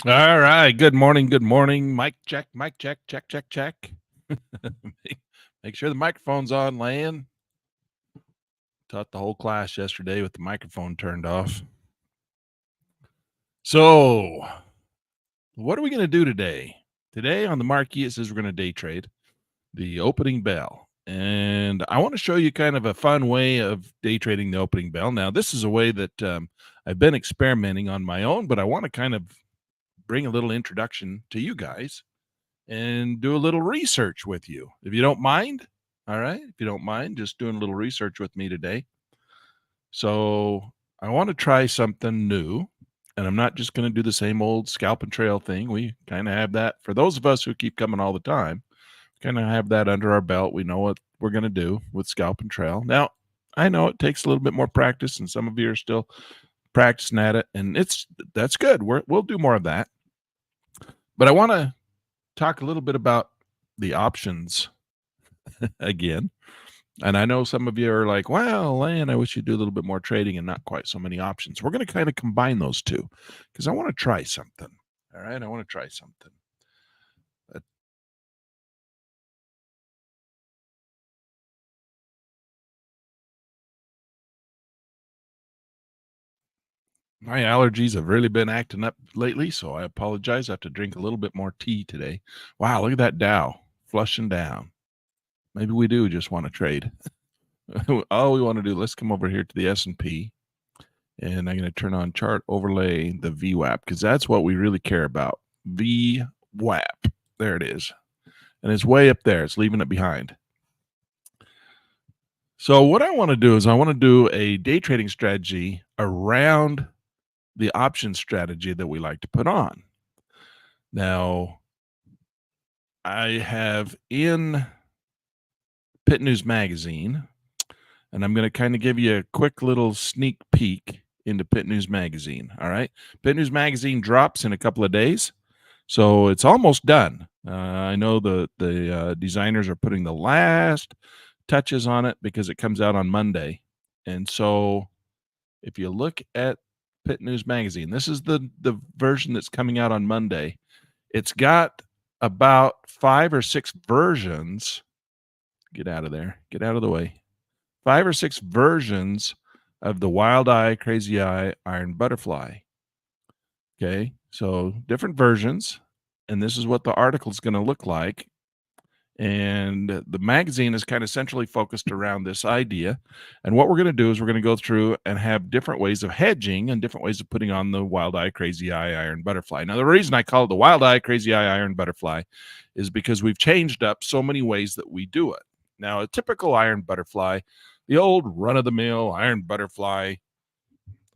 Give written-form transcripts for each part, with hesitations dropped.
All right. Good morning. Good morning. Mic check, check, check, check. make, make sure the microphone's on, Lan. Taught the whole class yesterday with the microphone turned off. So, what are we going to do today? Today on the marquee, it says we're going to day trade the opening bell. And I want to show you kind of a fun way of day trading the opening bell. Now, this is a way that I've been experimenting on my own, but I want to kind of bring a little introduction to you guys and do a little research with you. If you don't mind, all right? If you don't mind just doing a little research with me today. So, I want to try something new, and I'm not just going to do the same old scalp and trail thing. We kind of have that for those of us who keep coming all the time. Kind of have that under our belt. We know what we're going to do with scalp and trail. Now, I know it takes a little bit more practice, and some of you are still practicing at it, and that's good. We'll do more of that. But I want to talk a little bit about the options again. And I know some of you are like, well, Lan, I wish you'd do a little bit more trading and not quite so many options. We're going to kind of combine those two because I want to try something. All right. I want to try something. My allergies have really been acting up lately, so I apologize. I have to drink a little bit more tea today. Wow, look at that Dow flushing down. Maybe we do just want to trade. All we want to do, let's come over here to the S&P, and I'm going to turn on chart overlay, the VWAP, because that's what we really care about. VWAP. There it is. And it's way up there. It's leaving it behind. So what I want to do is I want to do a day trading strategy around the option strategy that we like to put on. Now, I have in Pit News Magazine, and I'm going to kind of give you a quick little sneak peek into Pit News Magazine. All right. Pit News Magazine drops in a couple of days. So it's almost done. I know the designers are putting the last touches on it because it comes out on Monday. And so if you look at Pit News Magazine, this is the version that's coming out on Monday. It's got about 5 or 6 versions. Get out of there. Get out of the way. 5 or 6 versions of the Wild Eye, Crazy Eye, Iron Butterfly. Okay, so different versions, and this is what the article is going to look like. And the magazine is kind of centrally focused around this idea. And what we're going to do is we're going to go through and have different ways of hedging and different ways of putting on the Wild Eye, Crazy Eye, Iron Butterfly. Now, the reason I call it the Wild Eye, Crazy Eye, Iron Butterfly is because we've changed up so many ways that we do it. Now, a typical Iron Butterfly, the old run of the mill Iron Butterfly,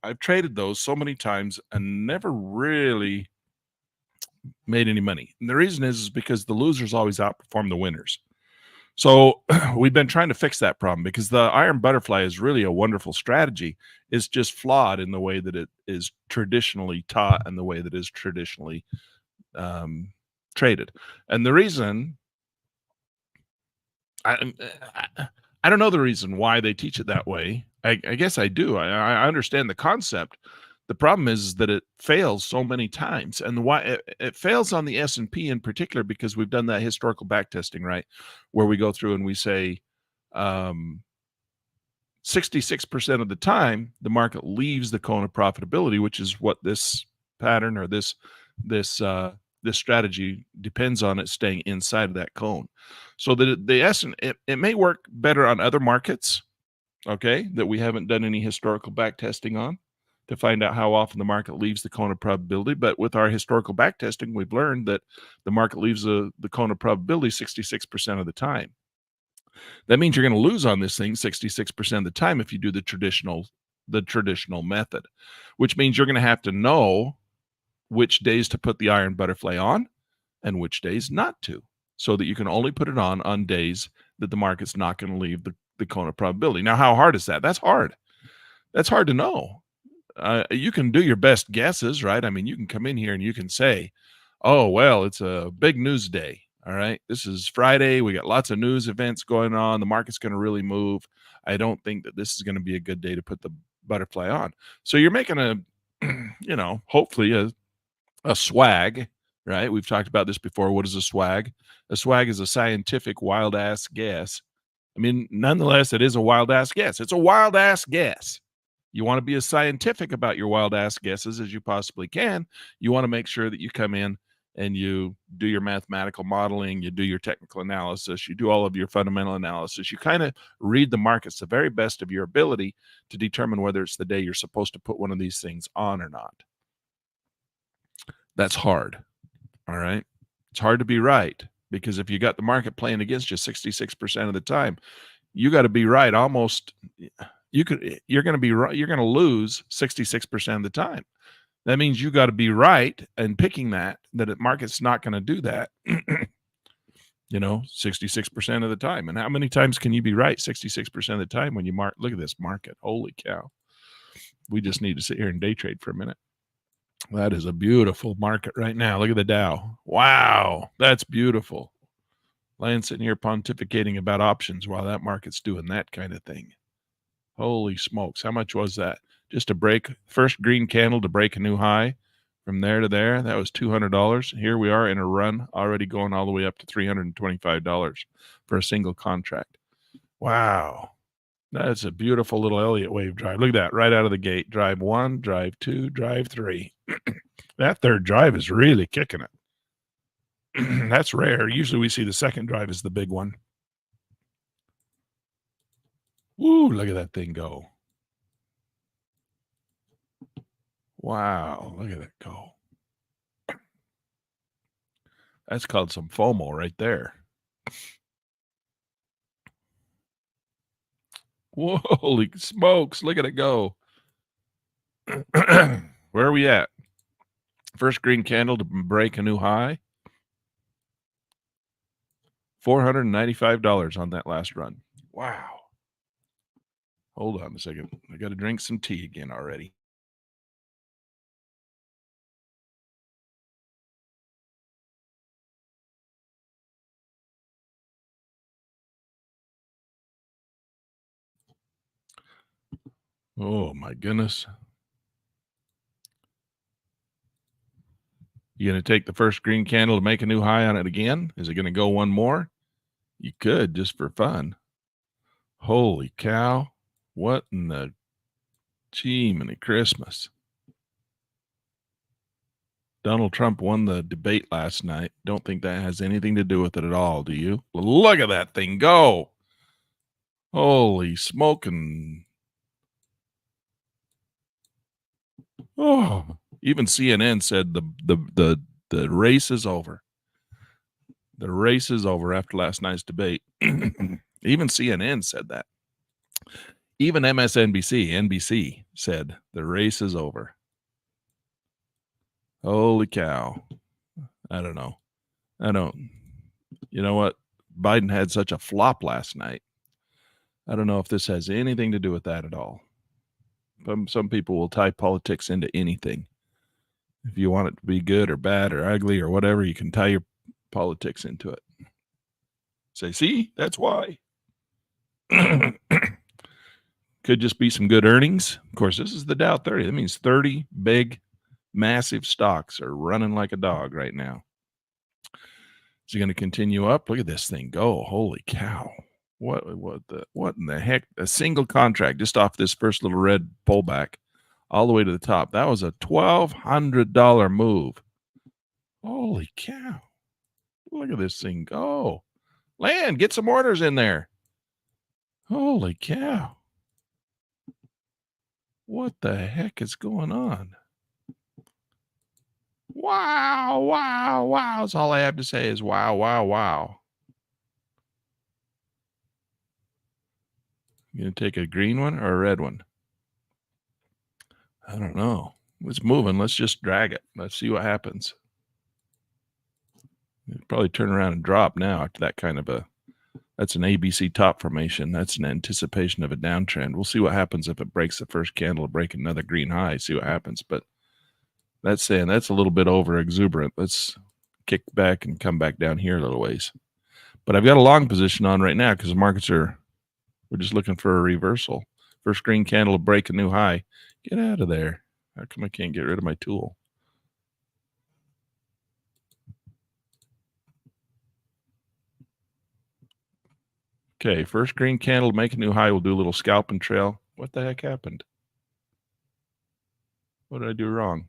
I've traded those so many times and never really made any money. And the reason is because the losers always outperform the winners. So we've been trying to fix that problem because the Iron Butterfly is really a wonderful strategy. It's just flawed in the way that it is traditionally taught and the way that is traditionally traded. And the reason I don't know the reason why they teach it that way. I guess I do. I understand the concept. The problem is that it fails so many times, and why it fails on the S&P in particular because we've done that historical backtesting, right, where we go through and we say 66% of the time the market leaves the cone of profitability, which is what this pattern or this strategy depends on, it staying inside of that cone. So it may work better on other markets, okay, that we haven't done any historical back testing on to find out how often the market leaves the cone of probability. But with our historical back testing, we've learned that the market leaves the cone of probability 66% of the time. That means you're going to lose on this thing 66% of the time if you do the traditional method, which means you're going to have to know which days to put the Iron Butterfly on and which days not to, so that you can only put it on days that the market's not going to leave the cone of probability. Now, how hard is that? That's hard. That's hard to know. You can do your best guesses, right? I mean, you can come in here and you can say, oh, well, it's a big news day. All right. This is Friday. We got lots of news events going on. The market's going to really move. I don't think that this is going to be a good day to put the butterfly on. So you're making a, hopefully a swag, right? We've talked about this before. What is a swag? A swag is a scientific wild ass guess. I mean, nonetheless, it is a wild ass guess. It's a wild ass guess. You want to be as scientific about your wild ass guesses as you possibly can. You want to make sure that you come in and you do your mathematical modeling, you do your technical analysis, you do all of your fundamental analysis. You kind of read the markets the very best of your ability to determine whether it's the day you're supposed to put one of these things on or not. That's hard. All right. It's hard to be right because if you got the market playing against you 66% of the time, you got to be right almost. You're going to be right. You're going to lose 66% of the time. That means you got to be right and picking that the market's not going to do that. 66% of the time. And how many times can you be right 66% of the time when you look at this market? Holy cow. We just need to sit here and day trade for a minute. That is a beautiful market right now. Look at the Dow. Wow, that's beautiful. Lance sitting here pontificating about options while that market's doing that kind of thing. Holy smokes. How much was that? Just to break, first green candle to break a new high from there to there. That was $200. Here we are in a run, already going all the way up to $325 for a single contract. Wow. That's a beautiful little Elliott wave drive. Look at that, right out of the gate. Drive 1, drive 2, drive 3. That third drive is really kicking it. That's rare. Usually we see the second drive as the big one. Woo, look at that thing go. Wow, look at it go. That's called some FOMO right there. Whoa, holy smokes, look at it go. Where are we at? First green candle to break a new high. $495 on that last run. Wow. Hold on a second. I got to drink some tea again already. Oh my goodness. You going to take the first green candle to make a new high on it again? Is it going to go one more? You could, just for fun. Holy cow. What in the gee, many Christmas. Donald Trump won the debate last night. Don't think that has anything to do with it at all, do you? Look at that thing go. Holy smoking. Oh, even CNN said the race is over. The race is over after last night's debate. Even CNN said that. Even MSNBC, NBC said the race is over. Holy cow. I don't know. You know what? Biden had such a flop last night. I don't know if this has anything to do with that at all. Some people will tie politics into anything. If you want it to be good or bad or ugly or whatever, you can tie your politics into it. Say, see, that's why. Could just be some good earnings. Of course, this is the Dow 30. That means 30 big, massive stocks are running like a dog right now. Is it going to continue up? Look at this thing go. Holy cow. What in the heck? A single contract just off this first little red pullback all the way to the top. That was a $1,200 move. Holy cow. Look at this thing go. Land, get some orders in there. Holy cow. What the heck is going on? Wow, wow, wow. That's all I have to say is wow, wow, wow. You gonna take a green one or a red one? I don't know. It's moving. Let's just drag it. Let's see what happens. It'll probably turn around and drop now after that kind of that's an ABC top formation. That's an anticipation of a downtrend. We'll see what happens if it breaks the first candle to break another green high, see what happens. But that's saying that's a little bit over exuberant. Let's kick back and come back down here a little ways. But I've got a long position on right now because the markets we're just looking for a reversal. First green candle to break a new high. Get out of there. How come I can't get rid of my tool? Okay, first green candle, make a new high. We'll do a little scalp and trail. What the heck happened? What did I do wrong?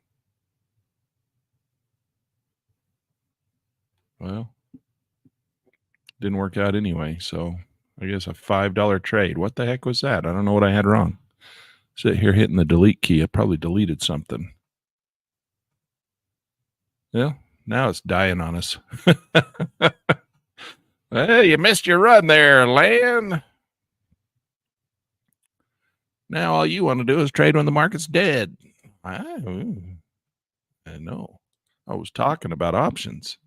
Well, didn't work out anyway. So I guess a $5 trade. What the heck was that? I don't know what I had wrong. Sit here hitting the delete key. I probably deleted something. Yeah, now it's dying on us. Hey, you missed your run there, Lan. Now all you want to do is trade when the market's dead. I know. I was talking about options.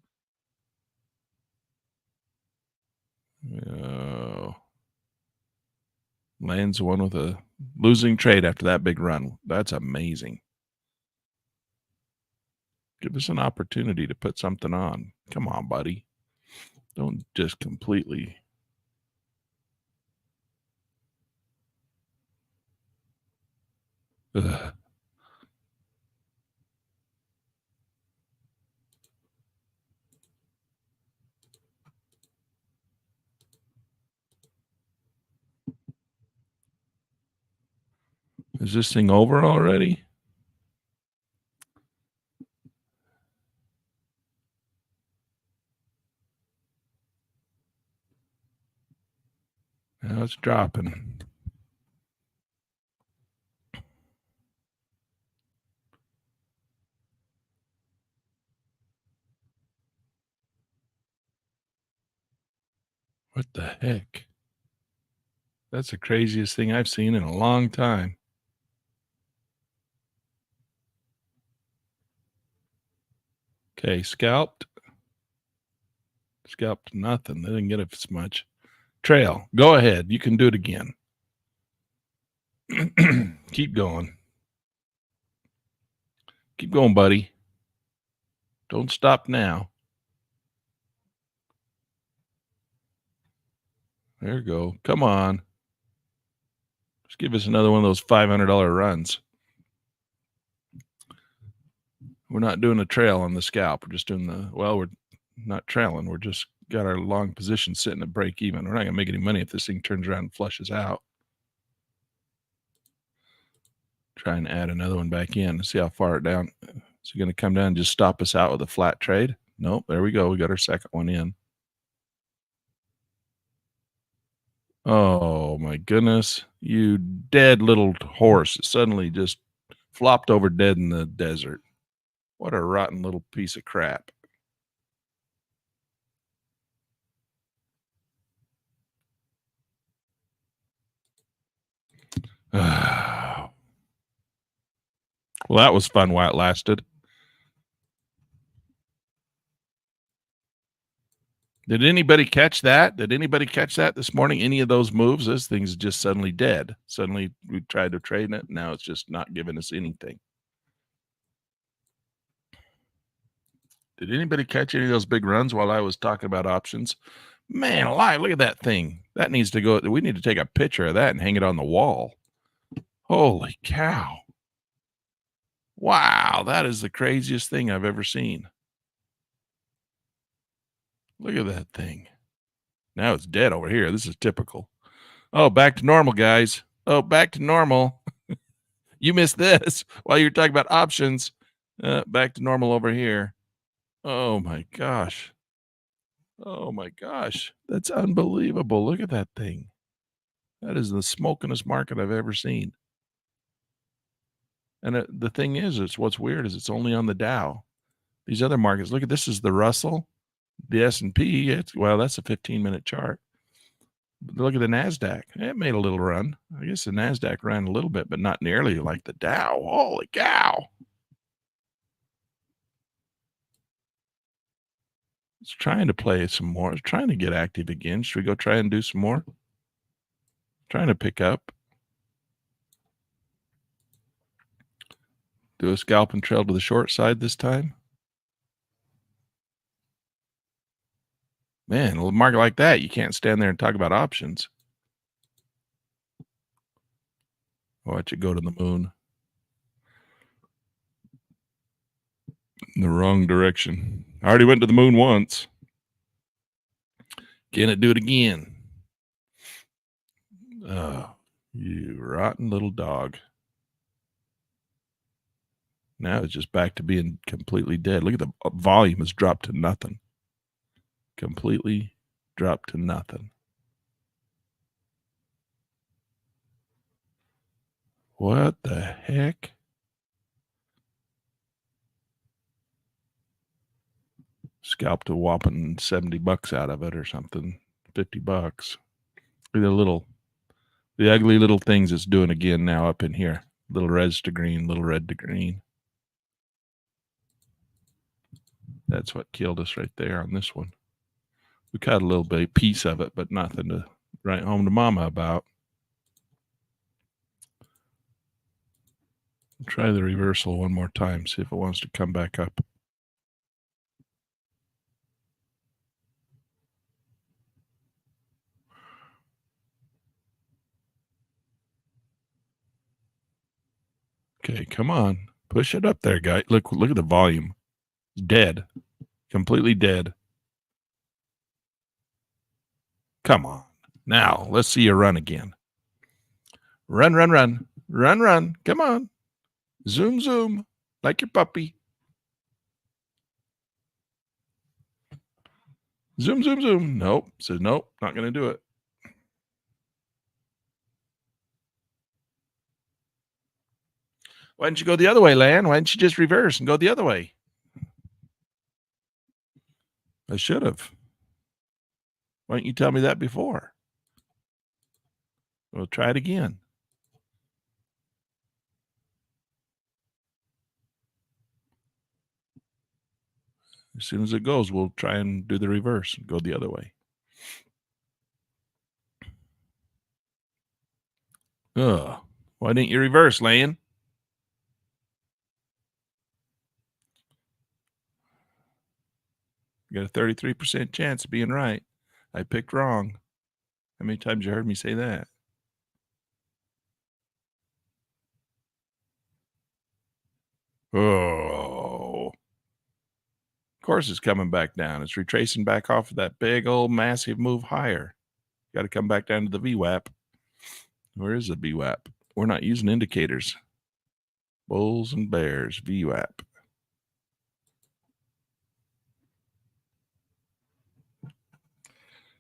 Lands one with a losing trade after that big run. That's amazing. Give us an opportunity to put something on. Come on, buddy. Don't just completely. Ugh. Is this thing over already? Now it's dropping. What the heck? That's the craziest thing I've seen in a long time. Okay, scalped. Scalped nothing. They didn't get it as much. Trail, go ahead. You can do it again. Keep going. Keep going, buddy. Don't stop now. There you go. Come on. Just give us another one of those $500 runs. We're not doing a trail on the scalp. We're just doing we're not trailing. We're just got our long position sitting at break even. We're not going to make any money if this thing turns around and flushes out. Try and add another one back in and see how far it down. Is it going to come down and just stop us out with a flat trade? Nope. There we go. We got our second one in. Oh my goodness. You dead little horse. It suddenly just flopped over dead in the desert. What a rotten little piece of crap. Well, that was fun while it lasted. Did anybody catch that? Did anybody catch that this morning? Any of those moves? This thing's just suddenly dead. Suddenly we tried to trade it. Now it's just not giving us anything. Did anybody catch any of those big runs while I was talking about options? Man alive, look at that thing. That needs to go. We need to take a picture of that and hang it on the wall. Holy cow. Wow, that is the craziest thing I've ever seen. Look at that thing. Now it's dead over here. This is typical. Oh, back to normal, guys. Oh, back to normal. You missed this while you're talking about options. Back to normal over here. Oh my gosh. Oh my gosh. That's unbelievable. Look at that thing. That is the smokingest market I've ever seen. And the thing is, what's weird is it's only on the Dow. These other markets, look at this is the Russell, the S&P. That's a 15-minute chart. Look at the NASDAQ. It made a little run. I guess the NASDAQ ran a little bit, but not nearly like the Dow. Holy cow. It's trying to play some more. It's trying to get active again. Should we go try and do some more? Trying to pick up. Do a scalp and trail to the short side this time. Man, a market like that, you can't stand there and talk about options. Watch it go to the moon. In the wrong direction. I already went to the moon once. Can it do it again? Oh, you rotten little dog. Now it's just back to being completely dead. Look at the volume has dropped to nothing. Completely dropped to nothing. What the heck? Scalped a whopping $70 out of it or something. $50. Look at the ugly little things it's doing again now up in here. Little reds to green, little red to green. That's what killed us right there on this one. We cut a little bit piece of it, but nothing to write home to mama about. Try the reversal one more time, see if it wants to come back up. Okay, come on. Push it up there, guy. Look at the volume. It's dead. Completely dead. Come on. Now, let's see you run again. Run, run, run. Run, run. Come on. Zoom, zoom. Like your puppy. Zoom, zoom, zoom. Nope. Says nope. Not going to do it. Why didn't you go the other way, Lan? Why didn't you just reverse and go the other way? I should have. Why didn't you tell me that before? We'll try it again. As soon as it goes, we'll try and do the reverse and go the other way. Ugh. Why didn't you reverse, Lan? You got a 33% chance of being right. I picked wrong. How many times you heard me say that? Oh. Of course it's coming back down. It's retracing back off of that big old massive move higher. Got to come back down to the VWAP. Where is the VWAP? We're not using indicators. Bulls and bears, VWAP.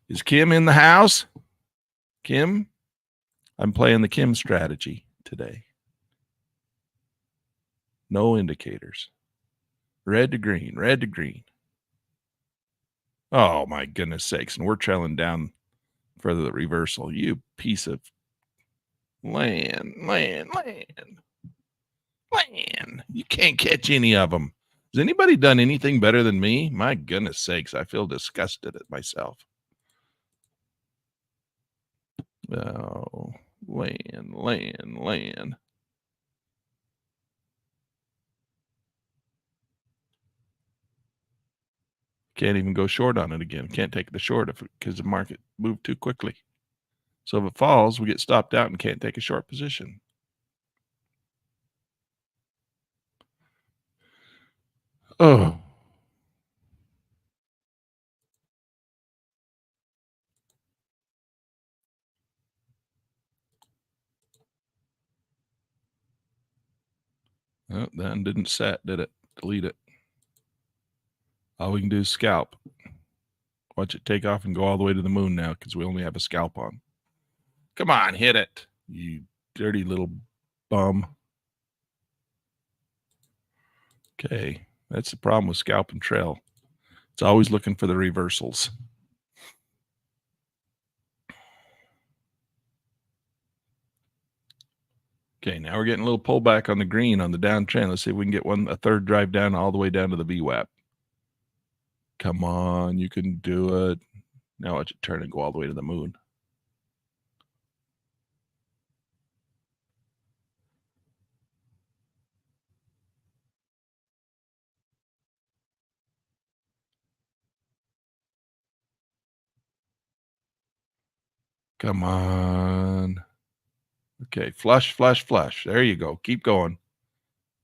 Is Kim in the house? Kim? I'm playing the Kim strategy today. No indicators. Red to green, red to green. Oh, my goodness sakes. And we're trailing down for the reversal. You piece of land. You can't catch any of them. Has anybody done anything better than me? My goodness sakes. I feel disgusted at myself. Oh, land. Can't even go short on it again. Can't take the short because the market moved too quickly. So if it falls, we get stopped out and can't take a short position. Oh. Oh, that didn't set, did it? Delete it. All we can do is scalp. Watch it take off and go all the way to the moon now because we only have a scalp on. Come on, hit it, you dirty little bum. Okay, that's the problem with scalp and trail. It's always looking for the reversals. Okay, now we're getting a little pullback on the green on the downtrend. Let's see if we can get a third drive down all the way down to the VWAP. Come on, you can do it. Now watch it turn and go all the way to the moon. Come on. Okay, flush. There you go. Keep going.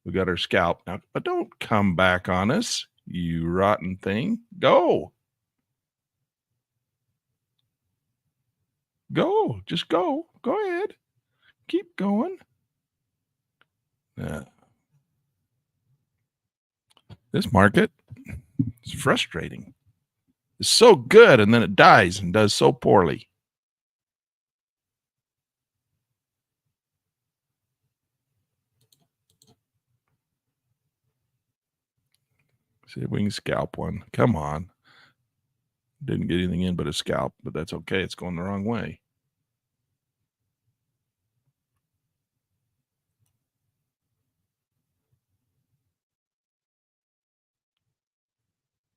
We got our scalp now, but don't come back on us, you rotten thing. Go. Go. Just go. Go ahead. Keep going. This market is frustrating. It's so good, and then it dies and does so poorly. See if we can scalp one. Come on. Didn't get anything in but a scalp, but that's okay. It's going the wrong way.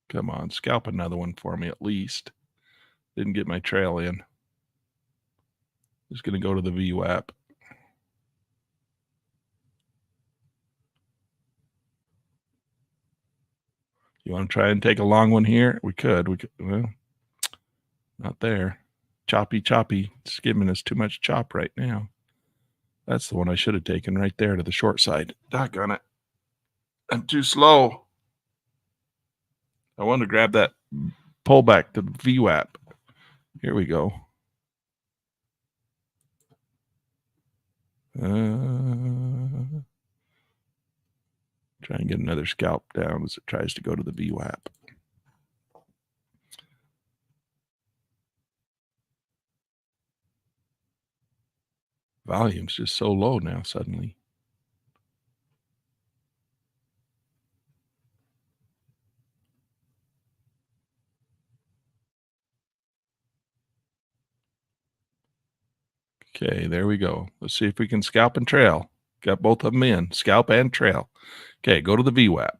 Come on, scalp another one for me at least. Didn't get my trail in. Just going to go to the VWAP. You want to try and take a long one here? We could. Well, not there. Choppy. It's giving us too much chop right now. That's the one I should have taken right there to the short side. Doggone it. I'm too slow. I wanted to grab that pullback to the VWAP. Here we go. Try and get another scalp down as it tries to go to the VWAP. Volume's just so low now suddenly. Okay, there we go. Let's see if we can scalp and trail. Got both of them in, scalp and trail. Okay, go to the VWAP.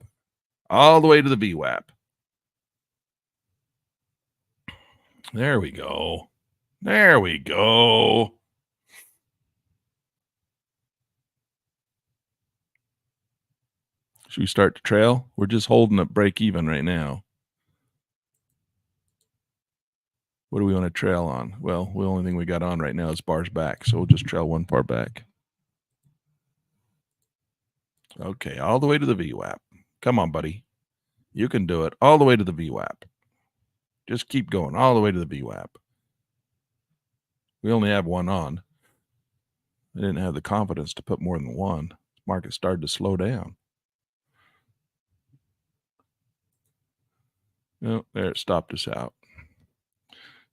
All the way to the VWAP. There we go. There we go. Should we start to trail? We're just holding at break even right now. What do we want to trail on? Well, the only thing we got on right now is bars back, so we'll just trail one bar back. Okay, all the way to the VWAP. Come on, buddy. You can do it. All the way to the VWAP. Just keep going all the way to the VWAP. We only have one on. I didn't have the confidence to put more than one. Market started to slow down. Oh, there it stopped us out.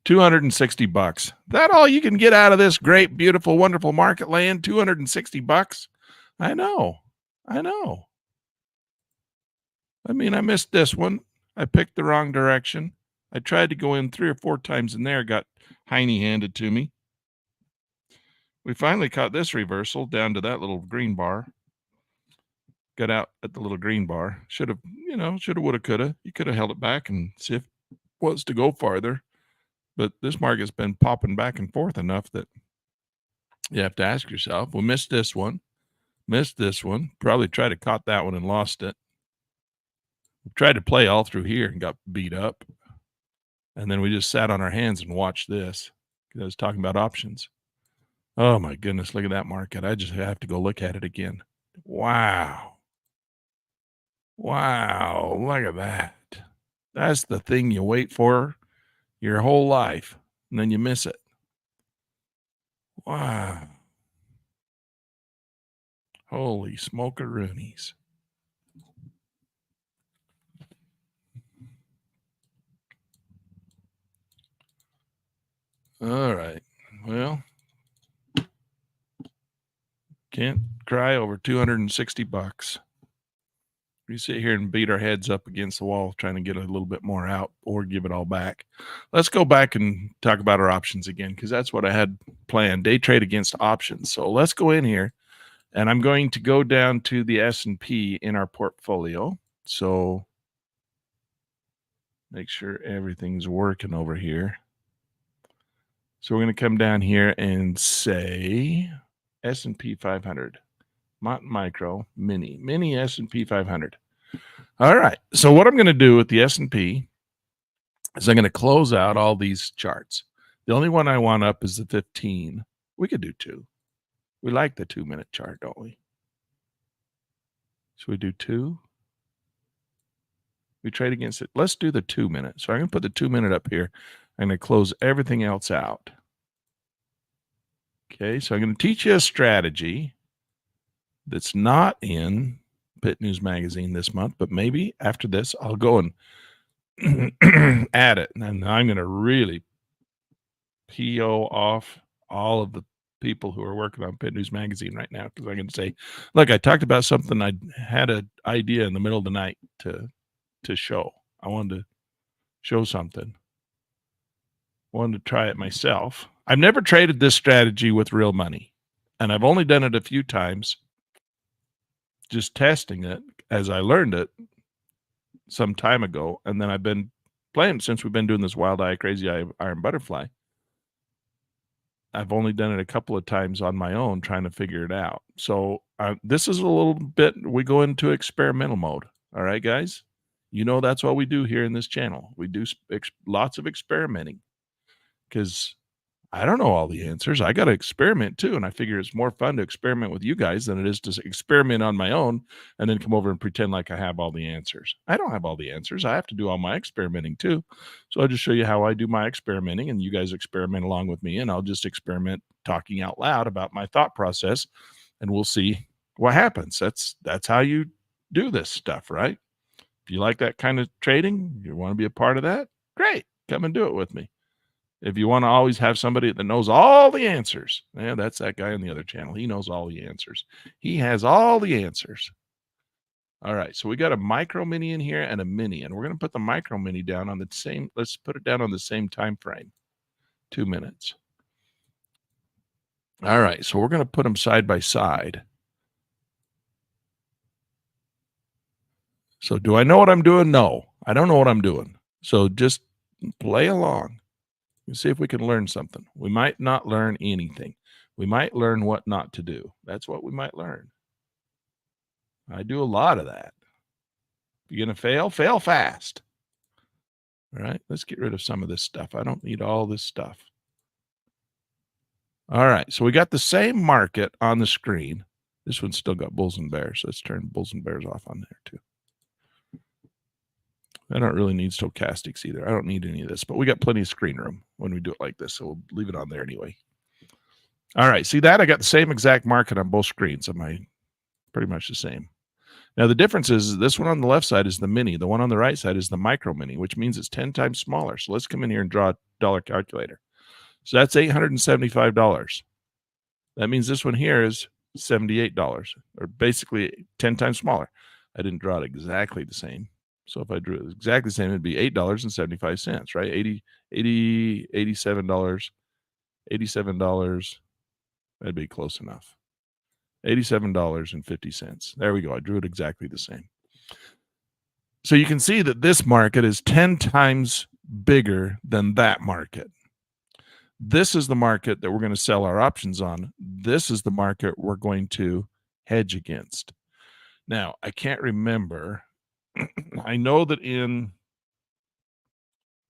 $260. That all you can get out of this great, beautiful, wonderful market land? $260? I know. I mean, I missed this one. I picked the wrong direction. I tried to go in 3 or 4 times in there, got Heine handed to me. We finally caught this reversal down to that little green bar. Got out at the little green bar. Should have, woulda, coulda. You could have held it back and see if it was to go farther. But this market's been popping back and forth enough that you have to ask yourself, we missed this one. Probably tried to caught that one and lost it. We tried to play all through here and got beat up. And then we just sat on our hands and watched this. I was talking about options. Oh my goodness, look at that market. I just have to go look at it again. Wow. Look at that. That's the thing you wait for your whole life, and then you miss it. Wow. Holy smokeroonies. All right. Well, can't cry over $260. We sit here and beat our heads up against the wall trying to get a little bit more out or give it all back. Let's go back and talk about our options again, because that's what I had planned. Day trade against options. So let's go in here, and I'm going to go down to the S&P in our portfolio. So make sure everything's working over here. So we're going to come down here and say S&P 500. Mont Micro Mini S&P 500. All right. So what I'm going to do with the S&P is I'm going to close out all these charts. The only one I want up is the 15. We could do 2. We like the 2-minute chart, don't we? Should we do 2? We trade against it. Let's do the 2-minute. So I'm going to put the 2-minute up here. I'm going to close everything else out. Okay, so I'm going to teach you a strategy that's not in Pit News Magazine this month, but maybe after this I'll go and add it. And I'm going to really PO off all of the people who are working on Pit News Magazine right now, because I'm going to say, look, I talked about something. I had an idea in the middle of the night to show. I wanted to show something. I wanted to try it myself. I've never traded this strategy with real money, and I've only done it a few times, just testing it as I learned it some time ago. And then I've been playing since we've been doing this Wild Eye Crazy Eye Iron Butterfly. I've only done it a couple of times on my own trying to figure it out. So this is a little bit, we go into experimental mode. All right, guys? You know that's what we do here in this channel. We do lots of experimenting because I don't know all the answers. I got to experiment too. And I figure it's more fun to experiment with you guys than it is to experiment on my own and then come over and pretend like I have all the answers. I don't have all the answers. I have to do all my experimenting too. So I'll just show you how I do my experimenting, and you guys experiment along with me, and I'll just experiment talking out loud about my thought process, and we'll see what happens. That's how you do this stuff, right? If you like that kind of trading, you want to be a part of that, great. Come and do it with me. If you want to always have somebody that knows all the answers, yeah, that's that guy on the other channel. He knows all the answers. He has all the answers. All right, so we got a micro mini in here and a mini, and we're going to put the micro mini down on the same, let's put it down on the same time frame, 2 minutes. All right, so we're going to put them side by side. So do I know what I'm doing? No, I don't know what I'm doing. So just play along. See if we can learn something. We might not learn anything. We might learn what not to do. That's what we might learn. I do a lot of that. If you're going to fail, fail fast. All right, let's get rid of some of this stuff. I don't need all this stuff. All right, so we got the same market on the screen. This one's still got bulls and bears. Let's turn bulls and bears off on there too. I don't really need stochastics either. I don't need any of this, but we got plenty of screen room when we do it like this, so we'll leave it on there anyway. All right, see that? I got the same exact market on both screens. Pretty much the same. Now, the difference is this one on the left side is the mini. The one on the right side is the micro mini, which means it's 10 times smaller. So let's come in here and draw a dollar calculator. So that's $875. That means this one here is $78, or basically 10 times smaller. I didn't draw it exactly the same. So if I drew it exactly the same, it'd be $8.75, right? $87. That'd be close enough. $87.50. There we go. I drew it exactly the same. So you can see that this market is 10 times bigger than that market. This is the market that we're going to sell our options on. This is the market we're going to hedge against. Now, I can't remember. I know that in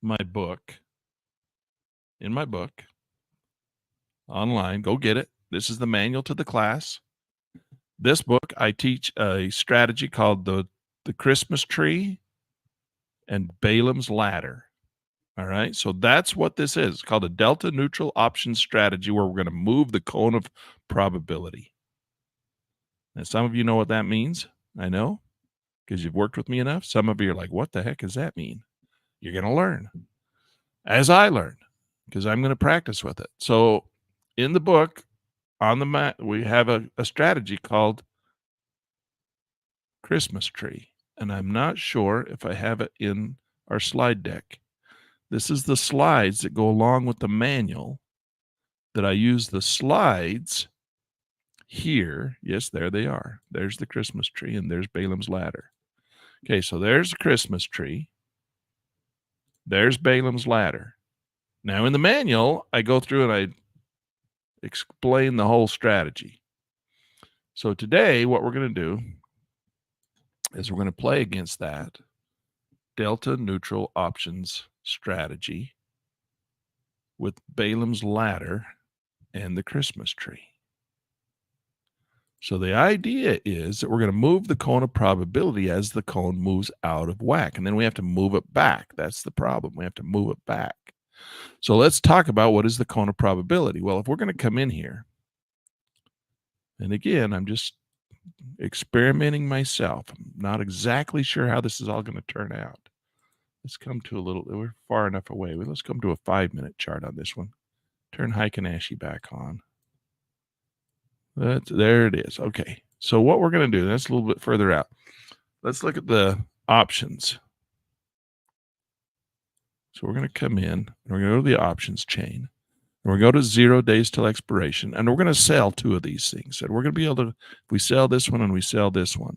my book, online, go get it. This is the manual to the class. This book, I teach a strategy called the Christmas tree and Balaam's ladder. All right, so that's what this is. It's called a delta neutral option strategy, where we're going to move the cone of probability. And some of you know what that means. I know, because you've worked with me enough. Some of you are like, what the heck does that mean? You're going to learn as I learn, because I'm going to practice with it. So in the book, on the mat, we have a strategy called Christmas tree. And I'm not sure if I have it in our slide deck. This is the slides that go along with the manual that I use the slides here. Yes, there they are. There's the Christmas tree, and there's Balaam's ladder. Okay, so there's the Christmas tree. There's Balaam's ladder. Now, in the manual, I go through and I explain the whole strategy. So today, what we're going to do is we're going to play against that delta neutral options strategy with Balaam's ladder and the Christmas tree. So the idea is that we're going to move the cone of probability as the cone moves out of whack, and then we have to move it back. That's the problem. We have to move it back. So let's talk about what is the cone of probability. Well, if we're going to come in here And again, I'm just experimenting myself. I'm not exactly sure how this is all going to turn out. Let's come to we're far enough away. Let's come to a 5-minute chart on this one. Turn Heikin Ashi back on. There it is. Okay. So what we're going to do, that's a little bit further out. Let's look at the options. So we're going to come in and we're going to go to the options chain. And we're going to go to 0 days till expiration. And we're going to sell 2 of these things. And we're going to be able to, if we sell this one and we sell this one,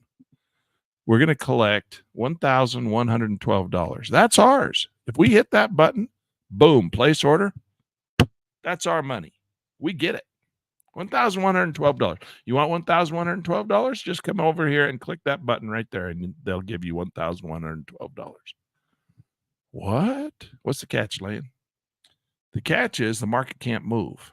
we're going to collect $1,112. That's ours. If we hit that button, boom, place order, that's our money. We get it. $1,112. You want $1,112? Just come over here and click that button right there, and they'll give you $1,112. What? What's the catch, Lane? The catch is the market can't move.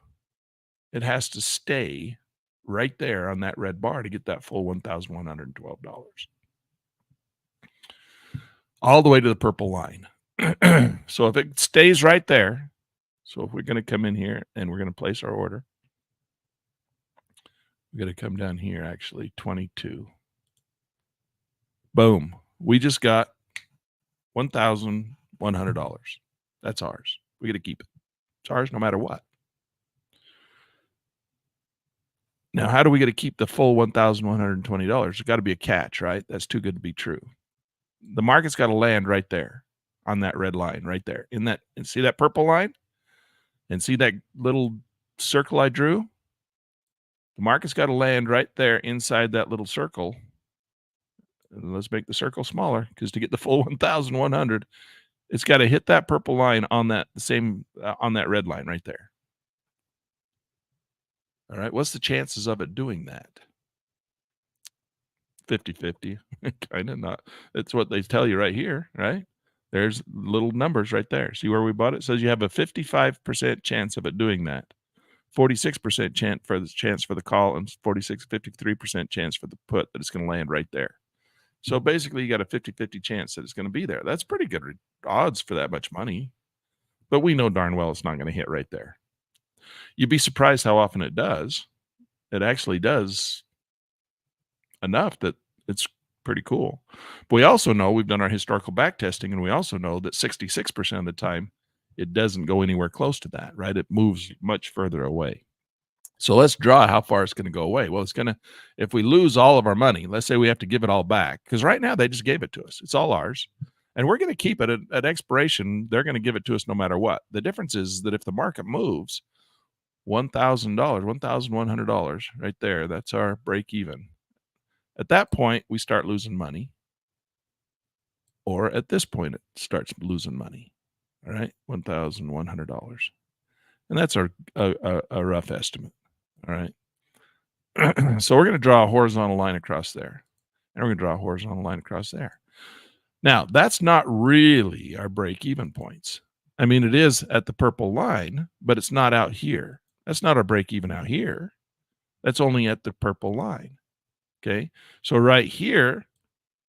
It has to stay right there on that red bar to get that full $1,112. All the way to the purple line. So if it stays right there, so if we're going to come in here and we're going to place our order, we're going to come down here, actually, 22. Boom. We just got $1,100. That's ours. We got to keep it. It's ours no matter what. Now, how do we get to keep the full $1,120? There's got to be a catch, right? That's too good to be true. The market's got to land right there on that red line right there. And see that purple line? And see that little circle I drew? The market's got to land right there inside that little circle. And let's make the circle smaller, because to get the full 1,100, it's got to hit that purple line on that on that red line right there. All right. What's the chances of it doing that? 50-50. Kind of not. It's what they tell you right here, right? There's little numbers right there. See where we bought it? It says you have a 55% chance of it doing that. 46% chance for the call, and 53% chance for the put that it's going to land right there. So basically, you got a 50-50 chance that it's going to be there. That's pretty good odds for that much money. But we know darn well it's not going to hit right there. You'd be surprised how often it does. It actually does enough that it's pretty cool. But we also know, we've done our historical back testing, and we also know that 66% of the time, it doesn't go anywhere close to that, right? It moves much further away. So let's draw how far it's going to go away. Well, it's going to, if we lose all of our money, let's say we have to give it all back, because right now they just gave it to us. It's all ours. And we're going to keep it at expiration. They're going to give it to us no matter what. The difference is that if the market moves $1,000, $1,100 right there, that's our break even. At that point, we start losing money. Or at this point, it starts losing money. All right, $1,100. And that's a rough estimate. All right. So we're going to draw a horizontal line across there. And we're going to draw a horizontal line across there. Now, that's not really our break-even points. I mean, it is at the purple line, but it's not out here. That's not our break-even out here. That's only at the purple line. Okay? So right here,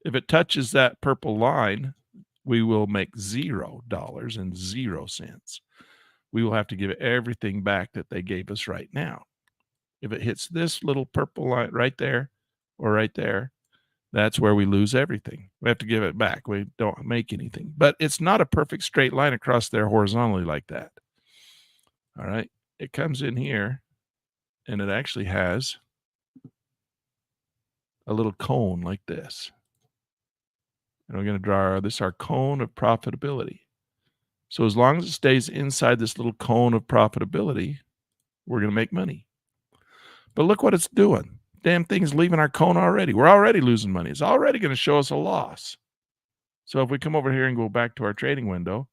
if it touches that purple line, we will make $0.00. We will have to give everything back that they gave us right now. If it hits this little purple line right there or right there, that's where we lose everything. We have to give it back. We don't make anything. But it's not a perfect straight line across there horizontally like that. All right. It comes in here, and it actually has a little cone like this. And we're going to draw our cone of profitability. So as long as it stays inside this little cone of profitability, we're going to make money. But look what it's doing. Damn thing's leaving our cone already. We're already losing money. It's already going to show us a loss. So if we come over here and go back to our trading window,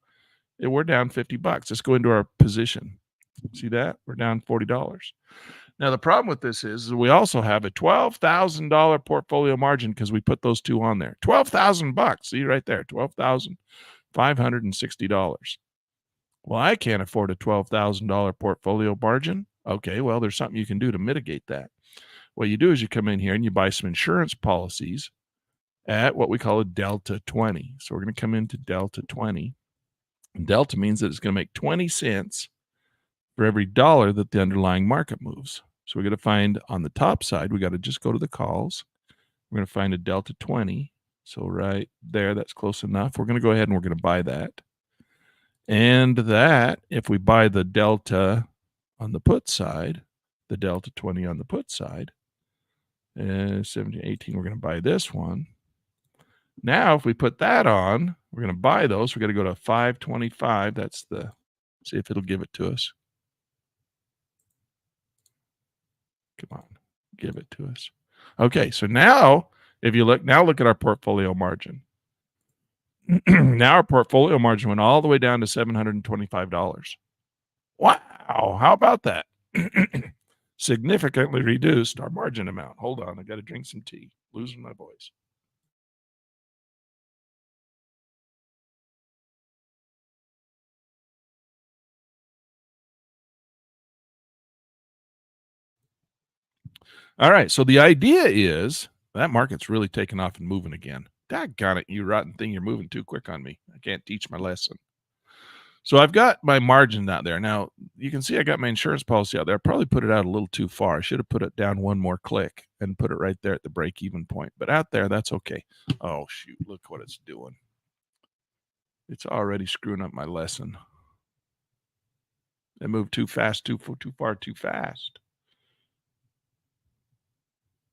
we're down $50. Let's go into our position. See that? We're down $40. Now, the problem with this is we also have a $12,000 portfolio margin because we put those two on there. $12,000. See right there, $12,560. Well, I can't afford a $12,000 portfolio margin. Okay, well, there's something you can do to mitigate that. What you do is you come in here and you buy some insurance policies at what we call a Delta 20. So we're going to come into Delta 20. And Delta means that it's going to make 20 cents for every dollar that the underlying market moves. So we got to find on the top side, we got to just go to the calls. We're going to find a delta 20. So right there, that's close enough. We're going to go ahead and we're going to buy that. And that, if we buy the delta on the put side, the delta 20 on the put side, 17, 18, we're going to buy this one. Now, if we put that on, we're going to buy those. We're going to go to 525. That's the, see if it'll give it to us. Come on, give it to us. Okay, so now, if you look, now look at our portfolio margin. Now our portfolio margin went all the way down to $725. Wow, how about that? Significantly reduced our margin amount. Hold on, I got to drink some tea. Losing my voice. All right, so the idea is that market's really taking off and moving again. Daggone it, you rotten thing, you're moving too quick on me. I can't teach my lesson. So I've got my margin out there. Now, you can see I got my insurance policy out there. I probably put it out a little too far. I should have put it down one more click and put it right there at the break-even point. But out there, that's okay. Oh, shoot, look what it's doing. It's already screwing up my lesson. It moved too fast, too far, too fast.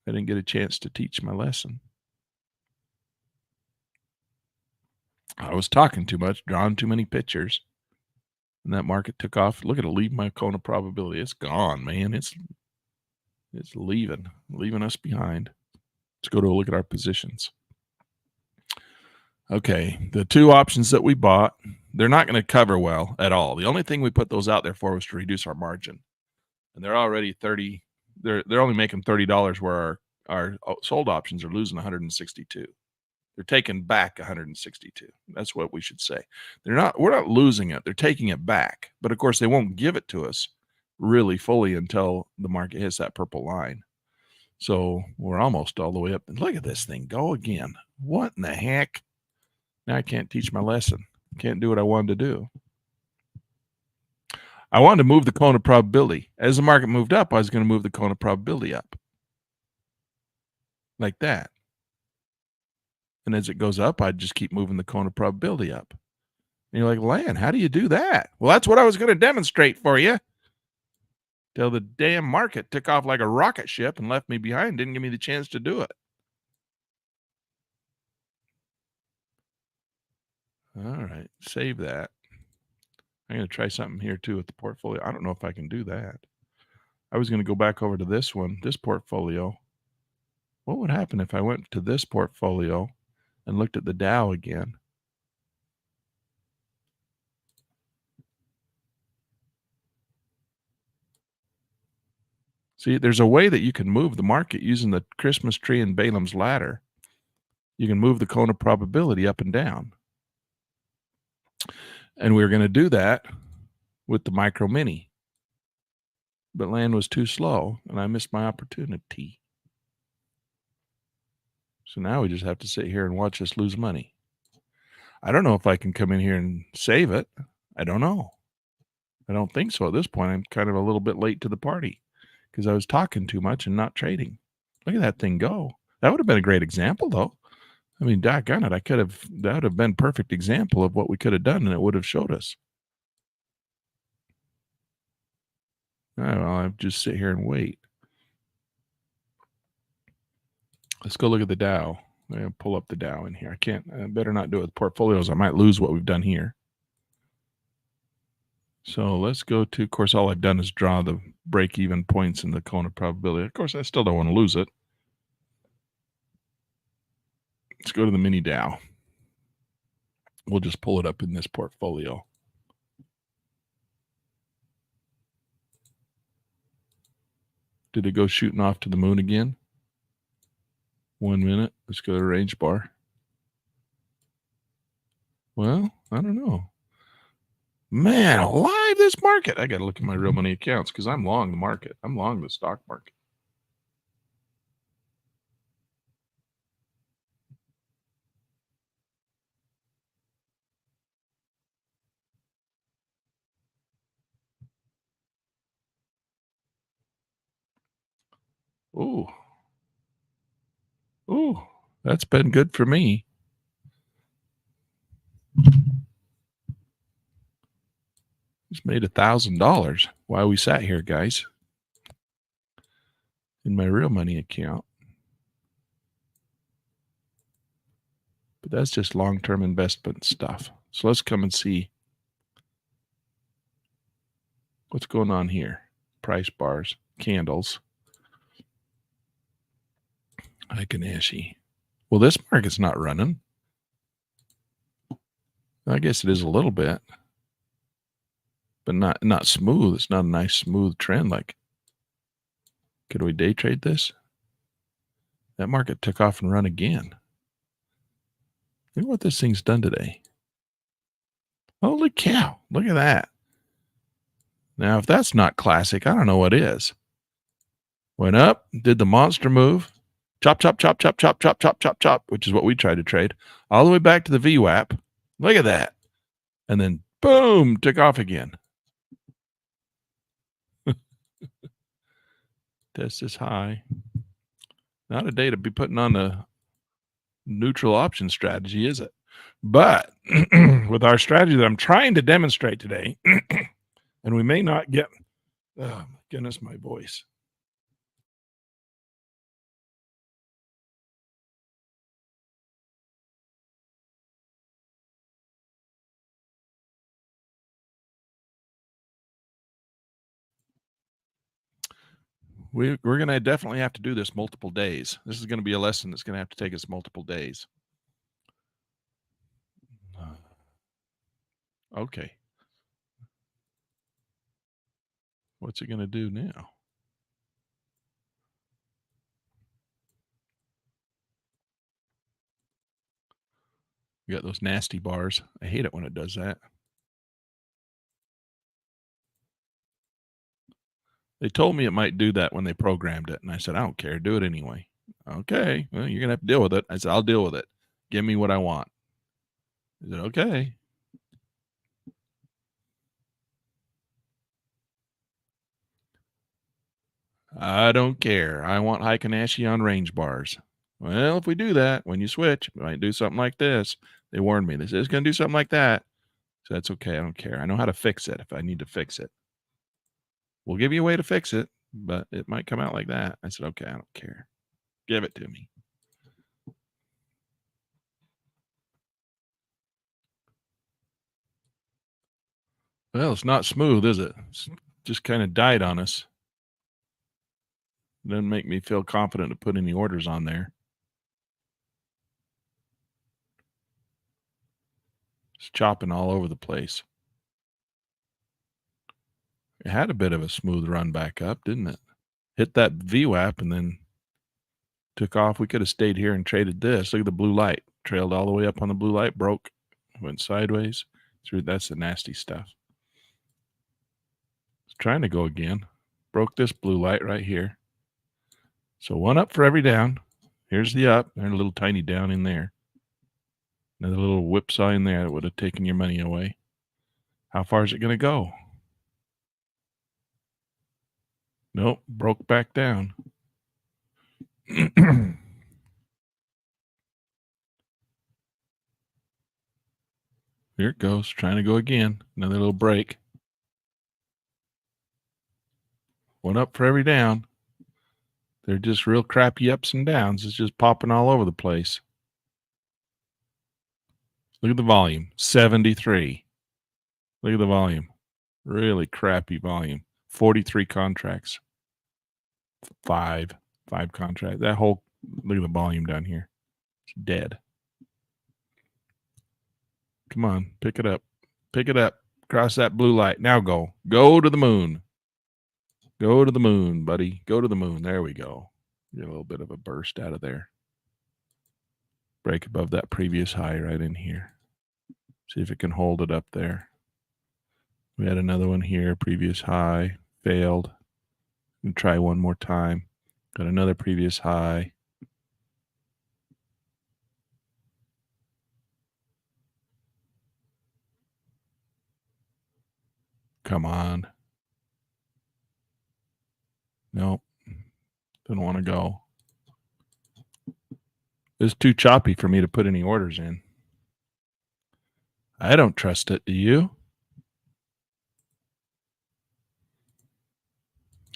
I didn't get a chance to teach my lesson. I was talking too much, drawing too many pictures. And that market took off. Look at it, leave my cone of probability. It's gone, man. It's leaving us behind. Let's go to a look at our positions. Okay, the two options that we bought, they're not going to cover well at all. The only thing we put those out there for was to reduce our margin. And they're already 30, they're only making $30 where our sold options are losing 162. They're taking back 162. That's what we should say. We're not losing it. They're taking it back. But of course, they won't give it to us really fully until the market hits that purple line. So we're almost all the way up. And look at this thing go again. What in the heck? Now I can't teach my lesson. Can't do what I wanted to do. I wanted to move the cone of probability. As the market moved up, I was going to move the cone of probability up. Like that. And as it goes up, I'd just keep moving the cone of probability up. And you're like, Lan, how do you do that? Well, that's what I was going to demonstrate for you. Till the damn market took off like a rocket ship and left me behind, didn't give me the chance to do it. All right, save that. I'm going to try something here too with the portfolio. I don't know if I can do that. I was going to go back over to this one, this portfolio. What would happen if I went to this portfolio and looked at the Dow again? See, there's a way that you can move the market using the Christmas tree and Balaam's ladder. You can move the cone of probability up and down. And we were going to do that with the micro mini. But Lan was too slow, and I missed my opportunity. So now we just have to sit here and watch us lose money. I don't know if I can come in here and save it. I don't know. I don't think so at this point. I'm kind of a little bit late to the party because I was talking too much and not trading. Look at that thing go. That would have been a great example, though. I mean, doggone it, that would have been a perfect example of what we could have done, and it would have showed us. I'll just sit here and wait. Let's go look at the Dow. I'm going to pull up the Dow in here. I better not do it with portfolios. I might lose what we've done here. So let's go to, of course, all I've done is draw the break-even points in the cone of probability. Of course, I still don't want to lose it. Let's go to the mini Dow. We'll just pull it up in this portfolio. Did it go shooting off to the moon again? 1 minute. Let's go to range bar. Well, I don't know. Man, alive, this market. I got to look at my real money accounts because I'm long the market. I'm long the stock market. Ooh, ooh, that's been good for me. Just made $1,000 while we sat here, guys, in my real money account. But that's just long-term investment stuff. So let's come and see what's going on here. Price bars, candles. Heikin-Ashi. Well, this market's not running. I guess it is a little bit, but not smooth. It's not a nice smooth trend. Like, could we day trade this? That market took off and run again. Look what this thing's done today. Holy cow. Look at that. Now, if that's not classic, I don't know what is. Went up, did the monster move, chop, chop, chop, chop, chop, chop, chop, chop, chop, which is what we tried to trade, all the way back to the VWAP. Look at that. And then boom, took off again. Test is high. Not a day to be putting on a neutral option strategy, is it? But with our strategy that I'm trying to demonstrate today, and we may not get, oh my goodness, my voice. We're going to definitely have to do this multiple days. This is going to be a lesson that's going to have to take us multiple days. Okay. What's it going to do now? You got those nasty bars. I hate it when it does that. They told me it might do that when they programmed it, and I said, I don't care. Do it anyway. Okay. Well, you're going to have to deal with it. I said, I'll deal with it. Give me what I want. I said, okay. I don't care. I want Heikin-Ashi on range bars. Well, if we do that, when you switch, we might do something like this. They warned me. They said it's going to do something like that. So that's okay. I don't care. I know how to fix it if I need to fix it. We'll give you a way to fix it, but it might come out like that. I said, okay, I don't care. Give it to me. Well, it's not smooth, is it? It's just kind of died on us. It doesn't make me feel confident to put any orders on there. It's chopping all over the place. It had a bit of a smooth run back up, didn't it? Hit that VWAP and then took off. We could have stayed here and traded this. Look at the blue light. Trailed all the way up on the blue light, broke, went sideways. Through that's the nasty stuff. It's trying to go again. Broke this blue light right here. So one up for every down. Here's the up. There's a little tiny down in there. Another little whipsaw in there that would have taken your money away. How far is it going to go? Nope, broke back down. Here it goes, trying to go again. Another little break. One up for every down. They're just real crappy ups and downs. It's just popping all over the place. Look at the volume, 73. Look at the volume. Really crappy volume. 43 contracts. Five contracts. That whole, look at the volume down here. It's dead. Come on, pick it up. Pick it up. Cross that blue light. Now go. Go to the moon. Go to the moon, buddy. Go to the moon. There we go. Get a little bit of a burst out of there. Break above that previous high right in here. See if it can hold it up there. We had another one here, previous high, failed. We try one more time. Got another previous high. Come on. Nope. Didn't want to go. It's too choppy for me to put any orders in. I don't trust it. Do you?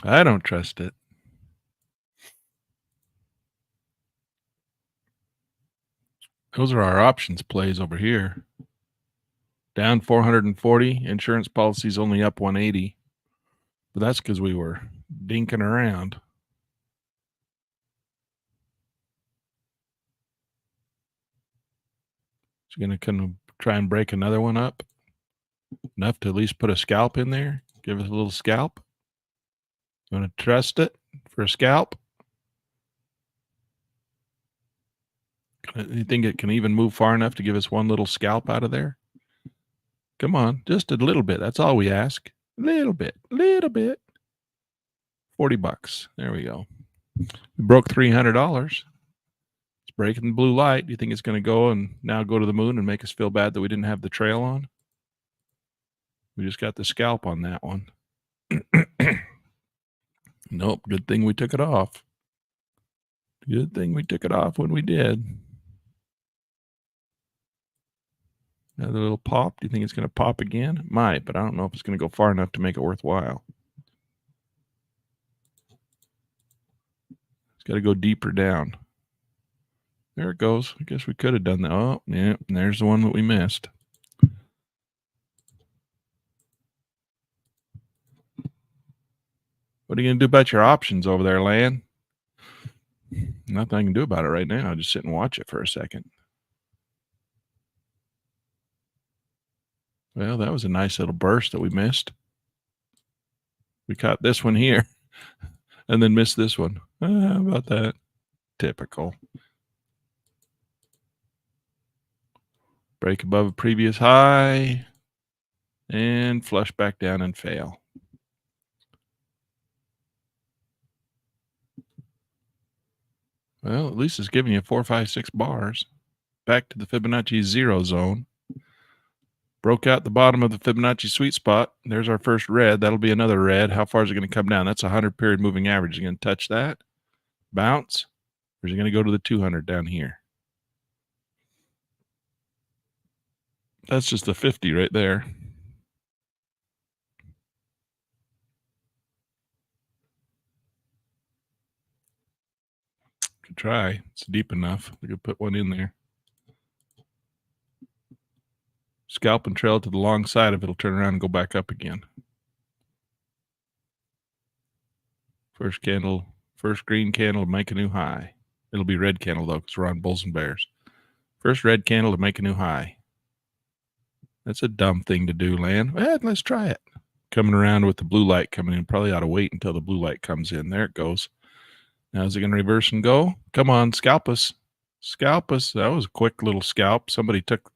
I don't trust it. Those are our options plays over here. Down 440. Insurance policy's only up 180. But that's because we were dinking around. She's going to try and break another one up. Enough to at least put a scalp in there. Give us a little scalp. You want to trust it for a scalp? You think it can even move far enough to give us one little scalp out of there? Come on, just a little bit. That's all we ask. Little bit. 40 bucks. There we go. We broke $300. It's breaking the blue light. Do you think it's going to go and now go to the moon and make us feel bad that we didn't have the trail on? We just got the scalp on that one. Nope. Good thing we took it off. Good thing we took it off when we did. Another little pop. Do you think it's going to pop again? It might, but I don't know if it's going to go far enough to make it worthwhile. It's got to go deeper down. There it goes. I guess we could have done that. Oh, yeah. And there's the one that we missed. What are you going to do about your options over there, Lan? Nothing I can do about it right now. I'll just sit and watch it for a second. Well, that was a nice little burst that we missed. We caught this one here and then missed this one. How about that? Typical. Break above a previous high and flush back down and fail. Well, at least it's giving you 4, 5, 6 bars. Back to the Fibonacci 0 zone. Broke out the bottom of the Fibonacci sweet spot. There's our first red. That'll be another red. How far is it going to come down? That's a 100-period moving average. Is it going to touch that? Bounce? Or is it going to go to the 200 down here? That's just the 50 right there. Could try. It's deep enough. We could put one in there. Scalp and trail to the long side of it. It'll turn around and go back up again. First candle, first green candle to make a new high. It'll be red candle though, because we're on bulls and bears. First red candle to make a new high. That's a dumb thing to do, Lan. Well, let's try it. Coming around with the blue light coming in. Probably ought to wait until the blue light comes in. There it goes. Now is it going to reverse and go? Come on, scalp us. Scalp us. That was a quick little scalp. Somebody took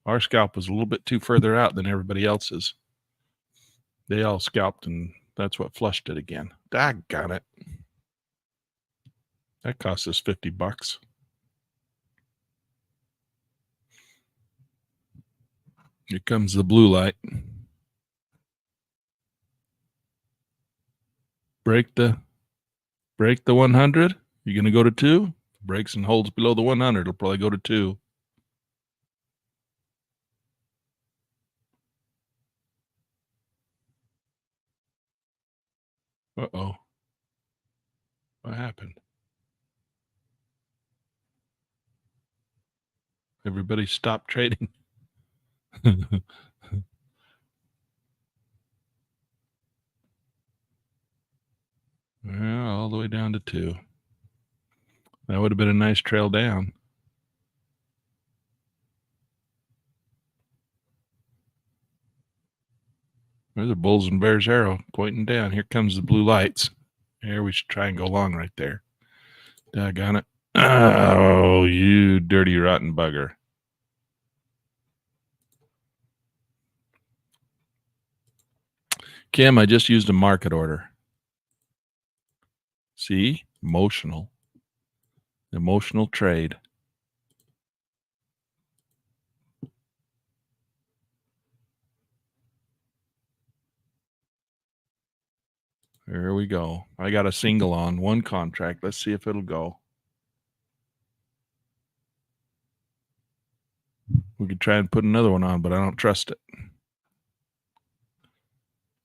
our scalp was a little bit too further out than everybody else's. They all scalped, and that's what flushed it again. Daggone it. That cost us 50 bucks. Here comes the blue light. Break the 100. You're going to go to 2. Breaks and holds below the 100. It'll probably go to 2. Uh-oh. What happened? Everybody stopped trading. Well, all the way down to 2. That would have been a nice trail down. There's a bulls and bears arrow pointing down. Here comes the blue lights. Here, we should try and go long right there. Doggone it. Oh, you dirty, rotten bugger. Kim, I just used a market order. See? Emotional trade. There we go. I got a single on one contract. Let's see if it'll go. We could try and put another one on, but I don't trust it.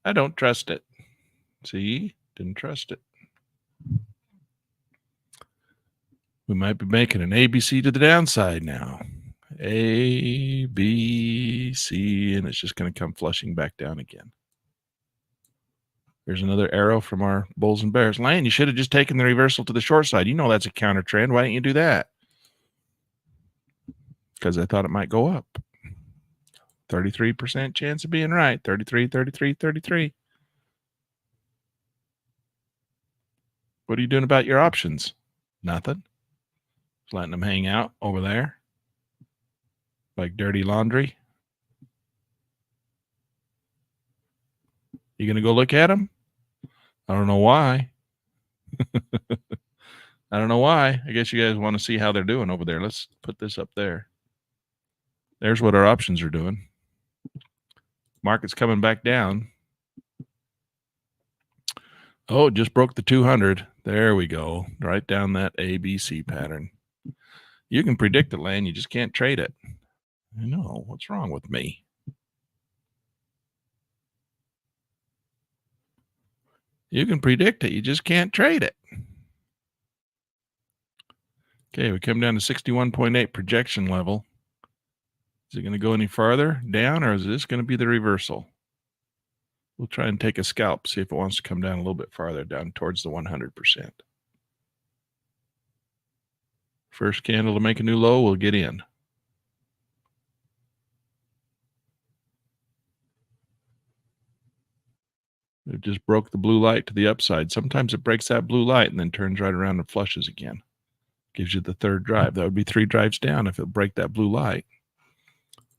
I don't trust it. See? Didn't trust it. We might be making an ABC to the downside now. A, B, C, and it's just going to come flushing back down again. There's another arrow from our bulls and bears. Lane, you should have just taken the reversal to the short side. You know that's a counter trend. Why didn't you do that? Because I thought it might go up. 33% chance of being right. 33, 33, 33. What are you doing about your options? Nothing. Just letting them hang out over there like dirty laundry. You going to go look at them? I don't know why. I don't know why. I guess you guys want to see how they're doing over there. Let's put this up there. There's what our options are doing. Market's coming back down. Oh, it just broke the 200. There we go. Right down that ABC pattern. You can predict it, Lane. You just can't trade it. I know. What's wrong with me? You can predict it. You just can't trade it. Okay, we come down to 61.8 projection level. Is it going to go any farther down, or is this going to be the reversal? We'll try and take a scalp, see if it wants to come down a little bit farther, down towards the 100%. First candle to make a new low, we'll get in. It just broke the blue light to the upside. Sometimes it breaks that blue light and then turns right around and flushes again. Gives you the third drive. That would be 3 drives down if it break that blue light.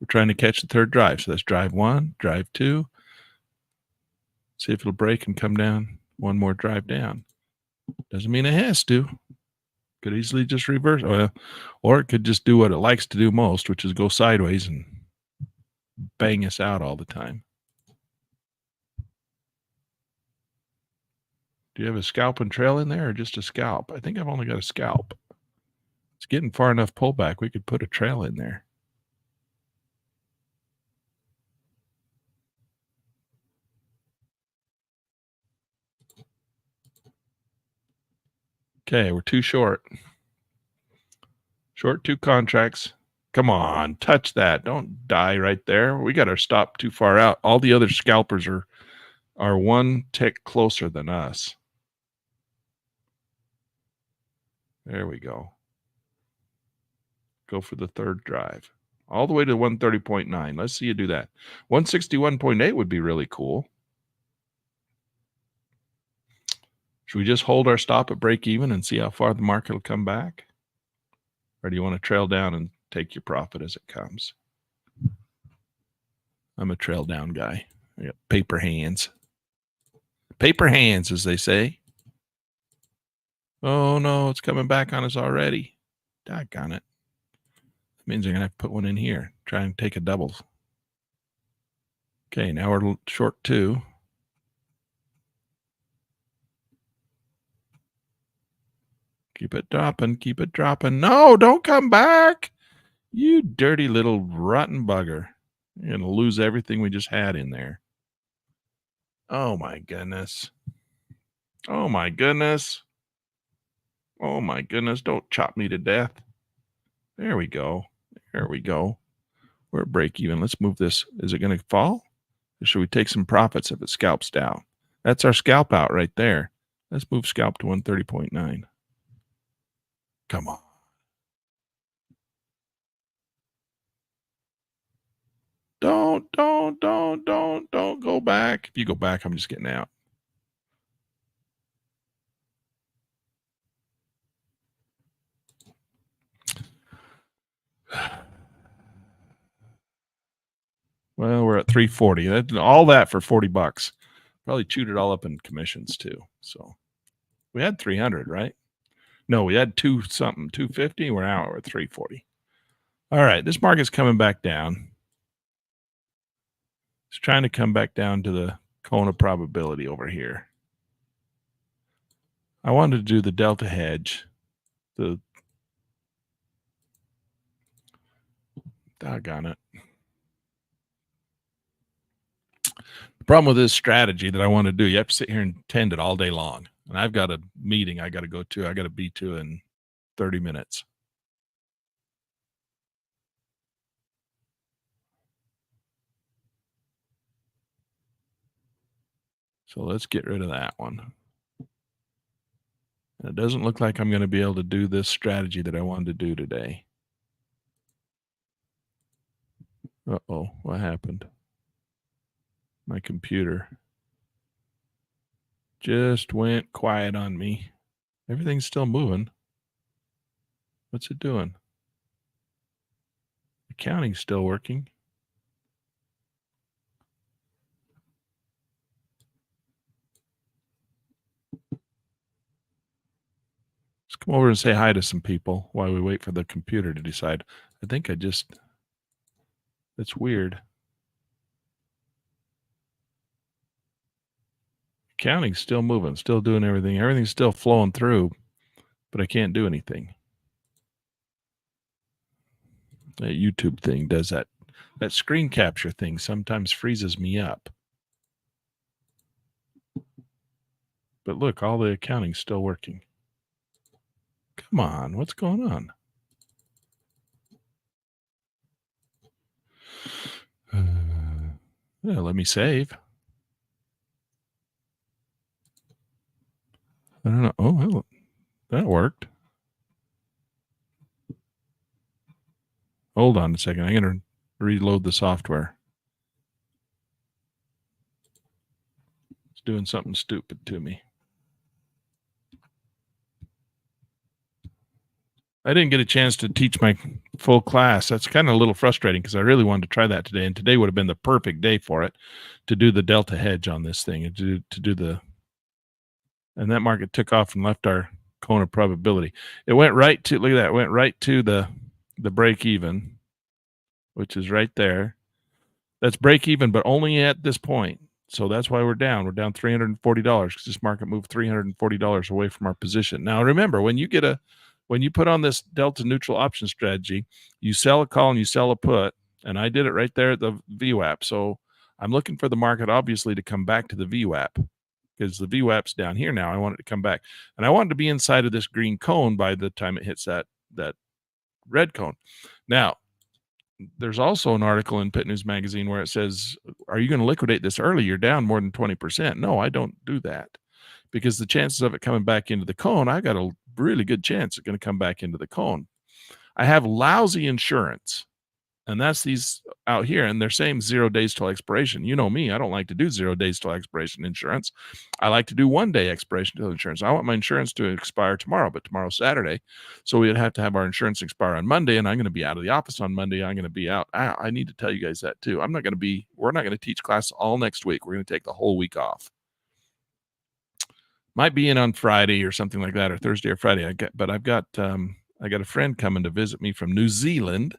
We're trying to catch the third drive. So that's drive 1, drive 2. See if it'll break and come down. One more drive down. Doesn't mean it has to. Could easily just reverse. Or it could just do what it likes to do most, which is go sideways and bang us out all the time. Do you have a scalp and trail in there or just a scalp? I think I've only got a scalp. It's getting far enough pullback. We could put a trail in there. Okay, we're too short. Short 2 contracts. Come on, touch that. Don't die right there. We got our stop too far out. All the other scalpers are one tick closer than us. There we go. Go for the third drive. All the way to 130.9. Let's see you do that. 161.8 would be really cool. Should we just hold our stop at break even and see how far the market will come back? Or do you want to trail down and take your profit as it comes? I'm a trail down guy. I got paper hands. Paper hands, as they say. Oh, no, it's coming back on us already. Doggone it. That means I'm going to have to put one in here. Try and take a double. Okay, now we're short 2. Keep it dropping. Keep it dropping. No, don't come back. You dirty little rotten bugger. You're going to lose everything we just had in there. Oh, my goodness. Oh, my goodness. Oh, my goodness. Don't chop me to death. There we go. There we go. We're at break even. Let's move this. Is it going to fall? Or should we take some profits if it scalps down? That's our scalp out right there. Let's move scalp to 130.9. Come on. Don't go back. If you go back, I'm just getting out. Well, we're at 340. All that for $40. Probably chewed it all up in commissions too. So we had 300, right? No, we had 250. We're now at 340. All right, this market's coming back down. It's trying to come back down to the cone of probability over here. I wanted to do the delta hedge. Doggone it. The problem with this strategy that I want to do, you have to sit here and tend it all day long. And I've got a meeting I got to go to. I got to be to in 30 minutes. So let's get rid of that one. And it doesn't look like I'm going to be able to do this strategy that I wanted to do today. Uh-oh, what happened? My computer just went quiet on me. Everything's still moving. What's it doing? The counting's still working. Let's come over and say hi to some people while we wait for the computer to decide. I think that's weird. Counting's still moving, still doing everything. Everything's still flowing through, but I can't do anything. That YouTube thing does that. That screen capture thing sometimes freezes me up. But look, all the accounting's still working. Come on, what's going on? Yeah, let me save. I don't know. Oh, well, that worked. Hold on a second. I'm going to reload the software. It's doing something stupid to me. I didn't get a chance to teach my full class. That's kind of a little frustrating because I really wanted to try that today, and today would have been the perfect day for it to do the delta hedge on this thing and to do the. And that market took off and left our cone of probability. It went right to, look at that, it went right to the break even, which is right there. That's break even, but only at this point. So that's why we're down. We're down $340 because this market moved $340 away from our position. Now remember, when you put on this delta neutral option strategy, you sell a call and you sell a put, and I did it right there at the VWAP. So I'm looking for the market obviously to come back to the VWAP because the VWAP's down here now. I want it to come back, and I want it to be inside of this green cone by the time it hits that red cone. Now, there's also an article in Pitt News Magazine where it says, are you going to liquidate this early? You're down more than 20%. No, I don't do that because the chances of it coming back into the cone, I got a really good chance it's going to come back into the cone. I have lousy insurance, and that's these out here, and they're saying 0 days till expiration. You know me, I don't like to do 0 days till expiration insurance. I like to do 1 day expiration till insurance. I want my insurance to expire tomorrow, but tomorrow's Saturday, so we'd have to have our insurance expire on Monday, and I'm going to be out of the office on Monday. I'm going to be out. I need to tell you guys that too. We're not going to teach class all next week. We're going to take the whole week off. Might be in on Friday or something like that, or Thursday or Friday. I got a friend coming to visit me from New Zealand,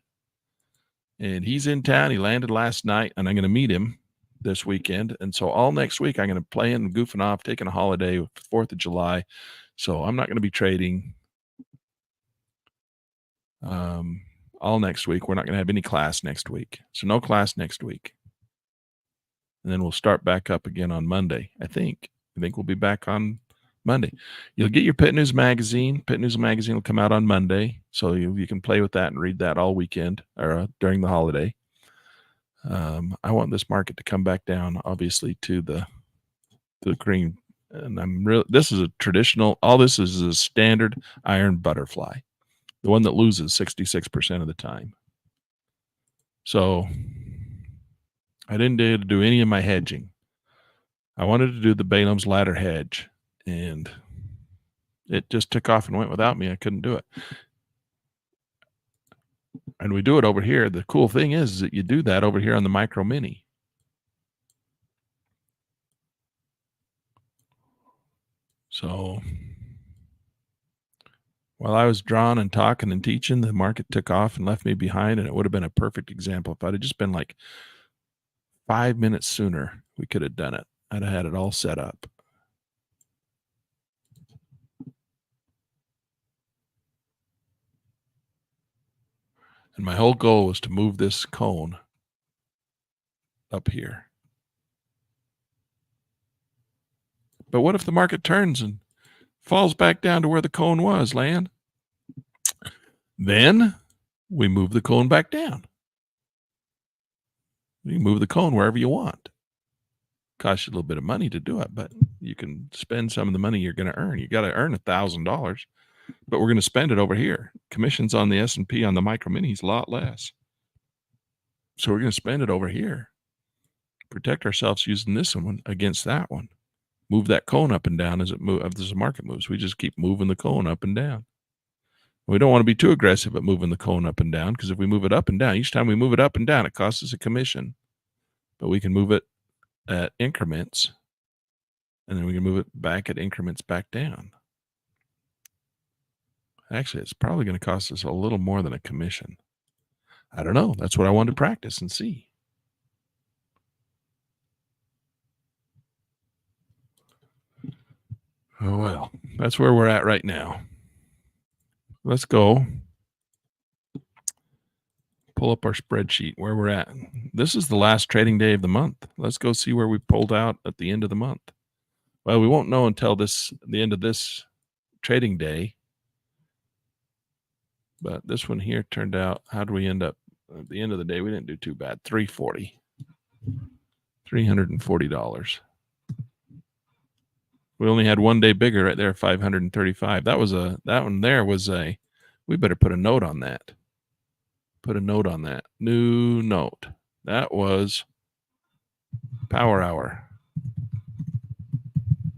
and he's in town. He landed last night, and I'm going to meet him this weekend. And so all next week, I'm going to play and goofing off, taking a holiday, 4th of July. So I'm not going to be trading all next week. We're not going to have any class next week. So no class next week. And then we'll start back up again on Monday, I think. I think we'll be back on Monday. You'll get your Pitt News Magazine. Pitt News Magazine will come out on Monday, so you can play with that and read that all weekend or during the holiday. I want this market to come back down, obviously, to the green. And this is a traditional, all this is a standard iron butterfly, the one that loses 66% of the time. So I didn't dare to do any of my hedging. I wanted to do the Balaam's ladder hedge, and it just took off and went without me. I couldn't do it. And we do it over here. The cool thing is that you do that over here on the Micro Mini. So while I was drawing and talking and teaching, the market took off and left me behind, and it would have been a perfect example. If I'd have just been like 5 minutes sooner, we could have done it. I'd have had it all set up. And my whole goal was to move this cone up here. But what if the market turns and falls back down to where the cone was, Lan? Then we move the cone back down. You can move the cone wherever you want. Costs you a little bit of money to do it, but you can spend some of the money you're going to earn. You got to earn $1,000, but we're going to spend it over here. Commissions on the S&P on the micro mini is a lot less. So we're going to spend it over here. Protect ourselves using this one against that one. Move that cone up and down as the market moves. We just keep moving the cone up and down. We don't want to be too aggressive at moving the cone up and down, because if we move it up and down, each time we move it up and down, it costs us a commission. But we can move it at increments, and then we can move it back at increments back down. Actually, it's probably going to cost us a little more than a commission. I don't know. That's what I wanted to practice and see. Oh, well, that's where we're at right now. Let's go pull up our spreadsheet where we're at. This is the last trading day of the month. Let's go see where we pulled out at the end of the month. Well, we won't know until the end of this trading day. But this one here turned out, how do we end up? At the end of the day, we didn't do too bad. $340. We only had one day bigger right there, 535. That one there was a, we better put a note on that. Put a note on that. New note. That was Power Hour.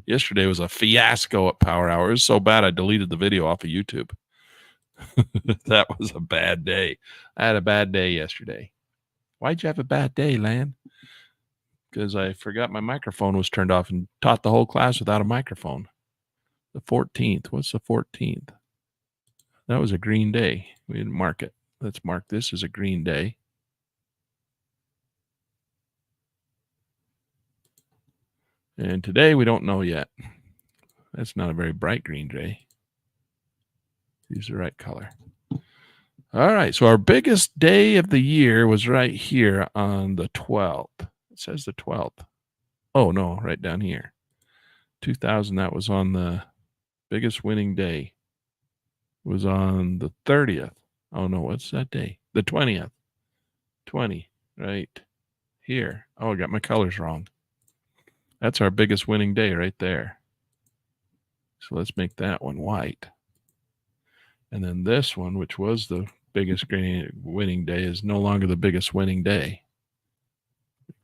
Yesterday was a fiasco at Power Hour. It was so bad I deleted the video off of YouTube. That was a bad day. I had a bad day yesterday. Why'd you have a bad day, Lan? Because I forgot my microphone was turned off and taught the whole class without a microphone. The 14th. What's the 14th? That was a green day. We didn't mark it. Let's mark this as a green day. And today we don't know yet. That's not a very bright green day. Use the right color. All right. So our biggest day of the year was right here on the 12th. It says the 12th. Oh, no, right down here. 2000, that was on the biggest winning day. Was on the 30th. Oh, no, what's that day? The 20th. 20, right here. Oh, I got my colors wrong. That's our biggest winning day right there. So let's make that one white. And then this one, which was the biggest winning day, is no longer the biggest winning day.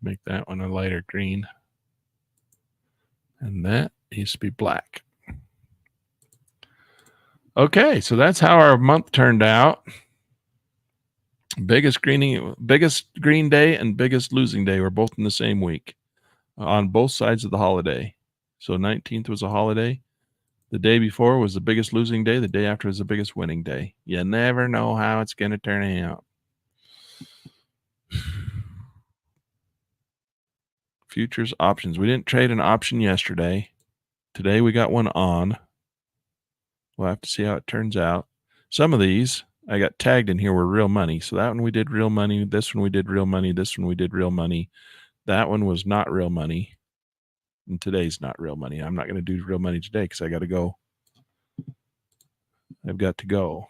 Make that one a lighter green. And that needs to be black. Okay, so that's how our month turned out. Biggest green day and biggest losing day were both in the same week on both sides of the holiday. So 19th was a holiday. The day before was the biggest losing day. The day after was the biggest winning day. You never know how it's going to turn out. Futures options. We didn't trade an option yesterday. Today we got one on. We'll have to see how it turns out. Some of these I got tagged in here were real money. So that one we did real money. This one we did real money. This one we did real money. That one was not real money. And today's not real money. I'm not going to do real money today because I got to go. I've got to go.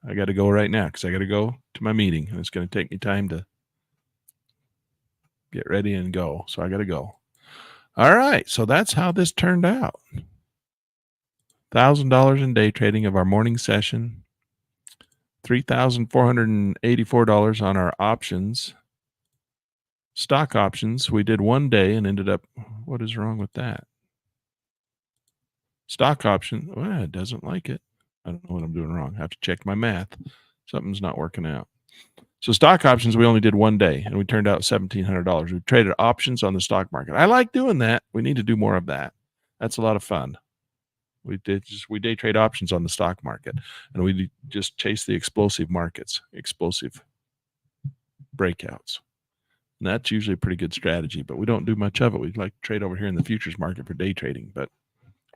I got to go right now because I got to go to my meeting. And it's going to take me time to get ready and go. So I got to go. All right. So that's how this turned out. $1,000 in day trading of our morning session. $3,484 on our options. Stock options, we did one day and ended up, what is wrong with that? Stock option, well, it doesn't like it. I don't know what I'm doing wrong. I have to check my math. Something's not working out. So stock options, we only did one day and we turned out $1,700. We traded options on the stock market. I like doing that. We need to do more of that. That's a lot of fun. We day trade options on the stock market, and we just chase the explosive markets, explosive breakouts. And that's usually a pretty good strategy, but we don't do much of it. We'd like to trade over here in the futures market for day trading, but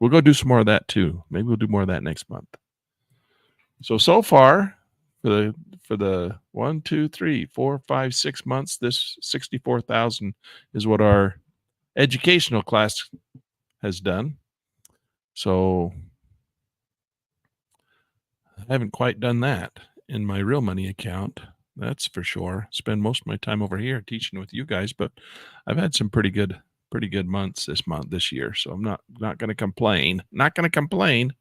we'll go do some more of that too. Maybe we'll do more of that next month. So far, For the 1, 2, 3, 4, 5, 6 months, this 64,000 is what our educational class has done. So I haven't quite done that in my real money account. That's for sure. Spend most of my time over here teaching with you guys, but I've had some pretty good months this year. So I'm not going to complain. Not going to complain.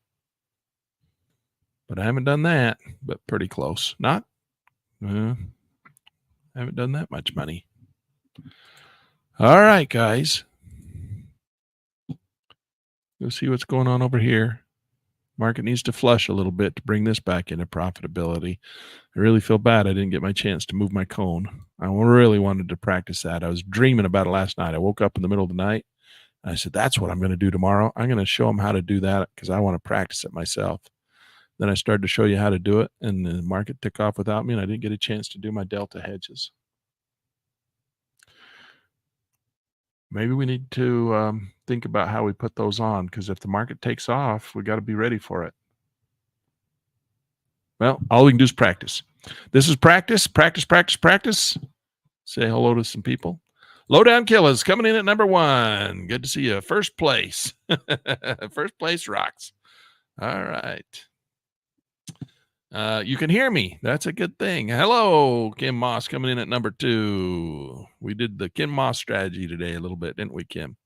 But I haven't done that, but pretty close. Not I haven't done that much money. All right, guys. Go see what's going on over here. Market needs to flush a little bit to bring this back into profitability. I really feel bad I didn't get my chance to move my cone. I really wanted to practice that. I was dreaming about it last night. I woke up in the middle of the night and I said, that's what I'm going to do tomorrow. I'm going to show them how to do that because I want to practice it myself. Then I started to show you how to do it, and the market took off without me, and I didn't get a chance to do my delta hedges. Maybe we need to think about how we put those on, because if the market takes off, we got to be ready for it. Well, all we can do is practice. This is practice, practice, practice, practice. Say hello to some people. Lowdown Killers coming in at number 1. Good to see you. First place. First place rocks. All right. You can hear me. That's a good thing. Hello, Kim Moss coming in at number 2. We did the Kim Moss strategy today a little bit, didn't we, Kim?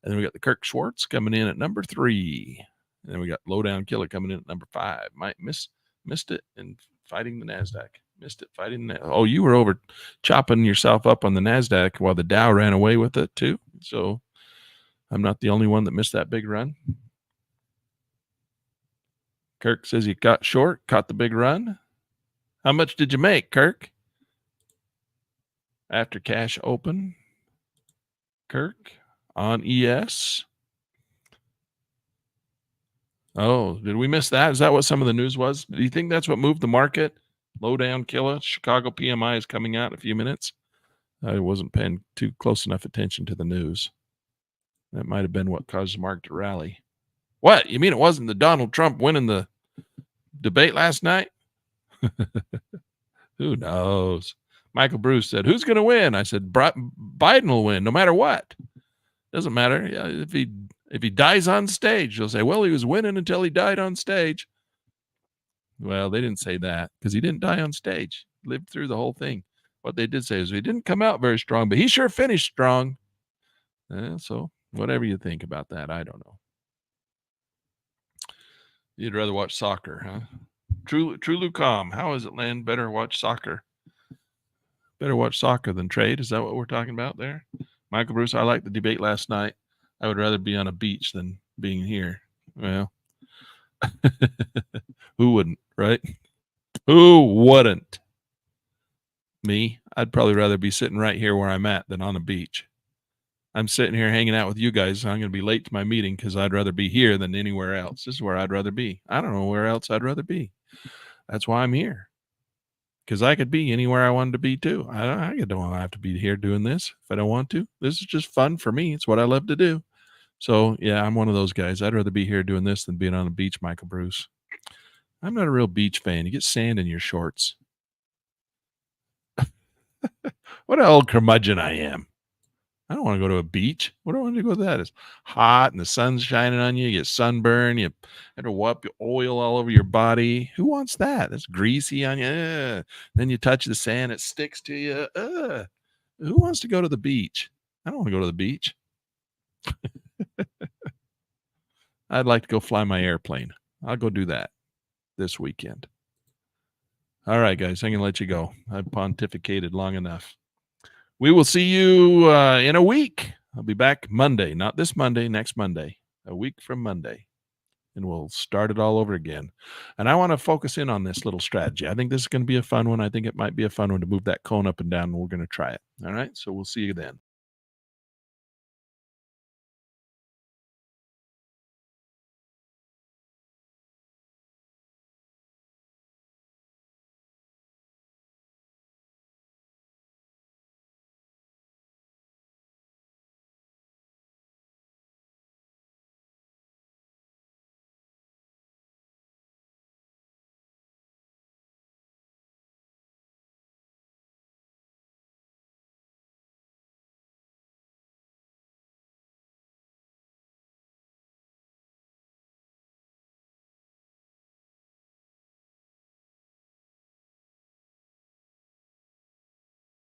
And then we got the Kirk Schwartz coming in at number 3. And then we got Lowdown Killer coming in at number 5. Might missed it and fighting the NASDAQ. Missed it fighting. Oh, you were over chopping yourself up on the NASDAQ while the Dow ran away with it too. So I'm not the only one that missed that big run. Kirk says he got short, caught the big run. How much did you make, Kirk? After cash open. Kirk on ES. Oh, did we miss that? Is that what some of the news was? Do you think that's what moved the market? Lowdown Killer. Chicago PMI is coming out in a few minutes. I wasn't paying too close enough attention to the news. That might have been what caused the market to rally. What? You mean it wasn't the Donald Trump winning the debate last night? Who knows? Michael Bruce said, who's going to win? I said, Biden will win no matter what. Doesn't matter. Yeah, if he dies on stage, they'll say, well, he was winning until he died on stage. Well, they didn't say that because he didn't die on stage. Lived through the whole thing. What they did say is he didn't come out very strong, but he sure finished strong. So whatever you think about that, I don't know. You'd rather watch soccer, huh? True Lucom. How is it, Len? Better watch soccer. Better watch soccer than trade. Is that what we're talking about there? Michael Bruce, I liked the debate last night. I would rather be on a beach than being here. Well, who wouldn't, right? Who wouldn't? Me? I'd probably rather be sitting right here where I'm at than on a beach. I'm sitting here hanging out with you guys. I'm going to be late to my meeting because I'd rather be here than anywhere else. This is where I'd rather be. I don't know where else I'd rather be. That's why I'm here. Because I could be anywhere I wanted to be too. I don't have to be here doing this if I don't want to. This is just fun for me. It's what I love to do. So yeah, I'm one of those guys. I'd rather be here doing this than being on the beach, Michael Bruce. I'm not a real beach fan. You get sand in your shorts. What an old curmudgeon I am. I don't want to go to a beach. What do I want to go to that? It's hot and the sun's shining on you. You get sunburn. You have to wipe oil all over your body. Who wants that? It's greasy on you. Then you touch the sand. It sticks to you. Who wants to go to the beach? I don't want to go to the beach. I'd like to go fly my airplane. I'll go do that this weekend. All right, guys. I'm going to let you go. I've pontificated long enough. We will see you in a week. I'll be back Monday, not this Monday, next Monday, a week from Monday, and we'll start it all over again. And I want to focus in on this little strategy. I think this is going to be a fun one. I think it might be a fun one to move that cone up and down, and we're going to try it. All right, so we'll see you then.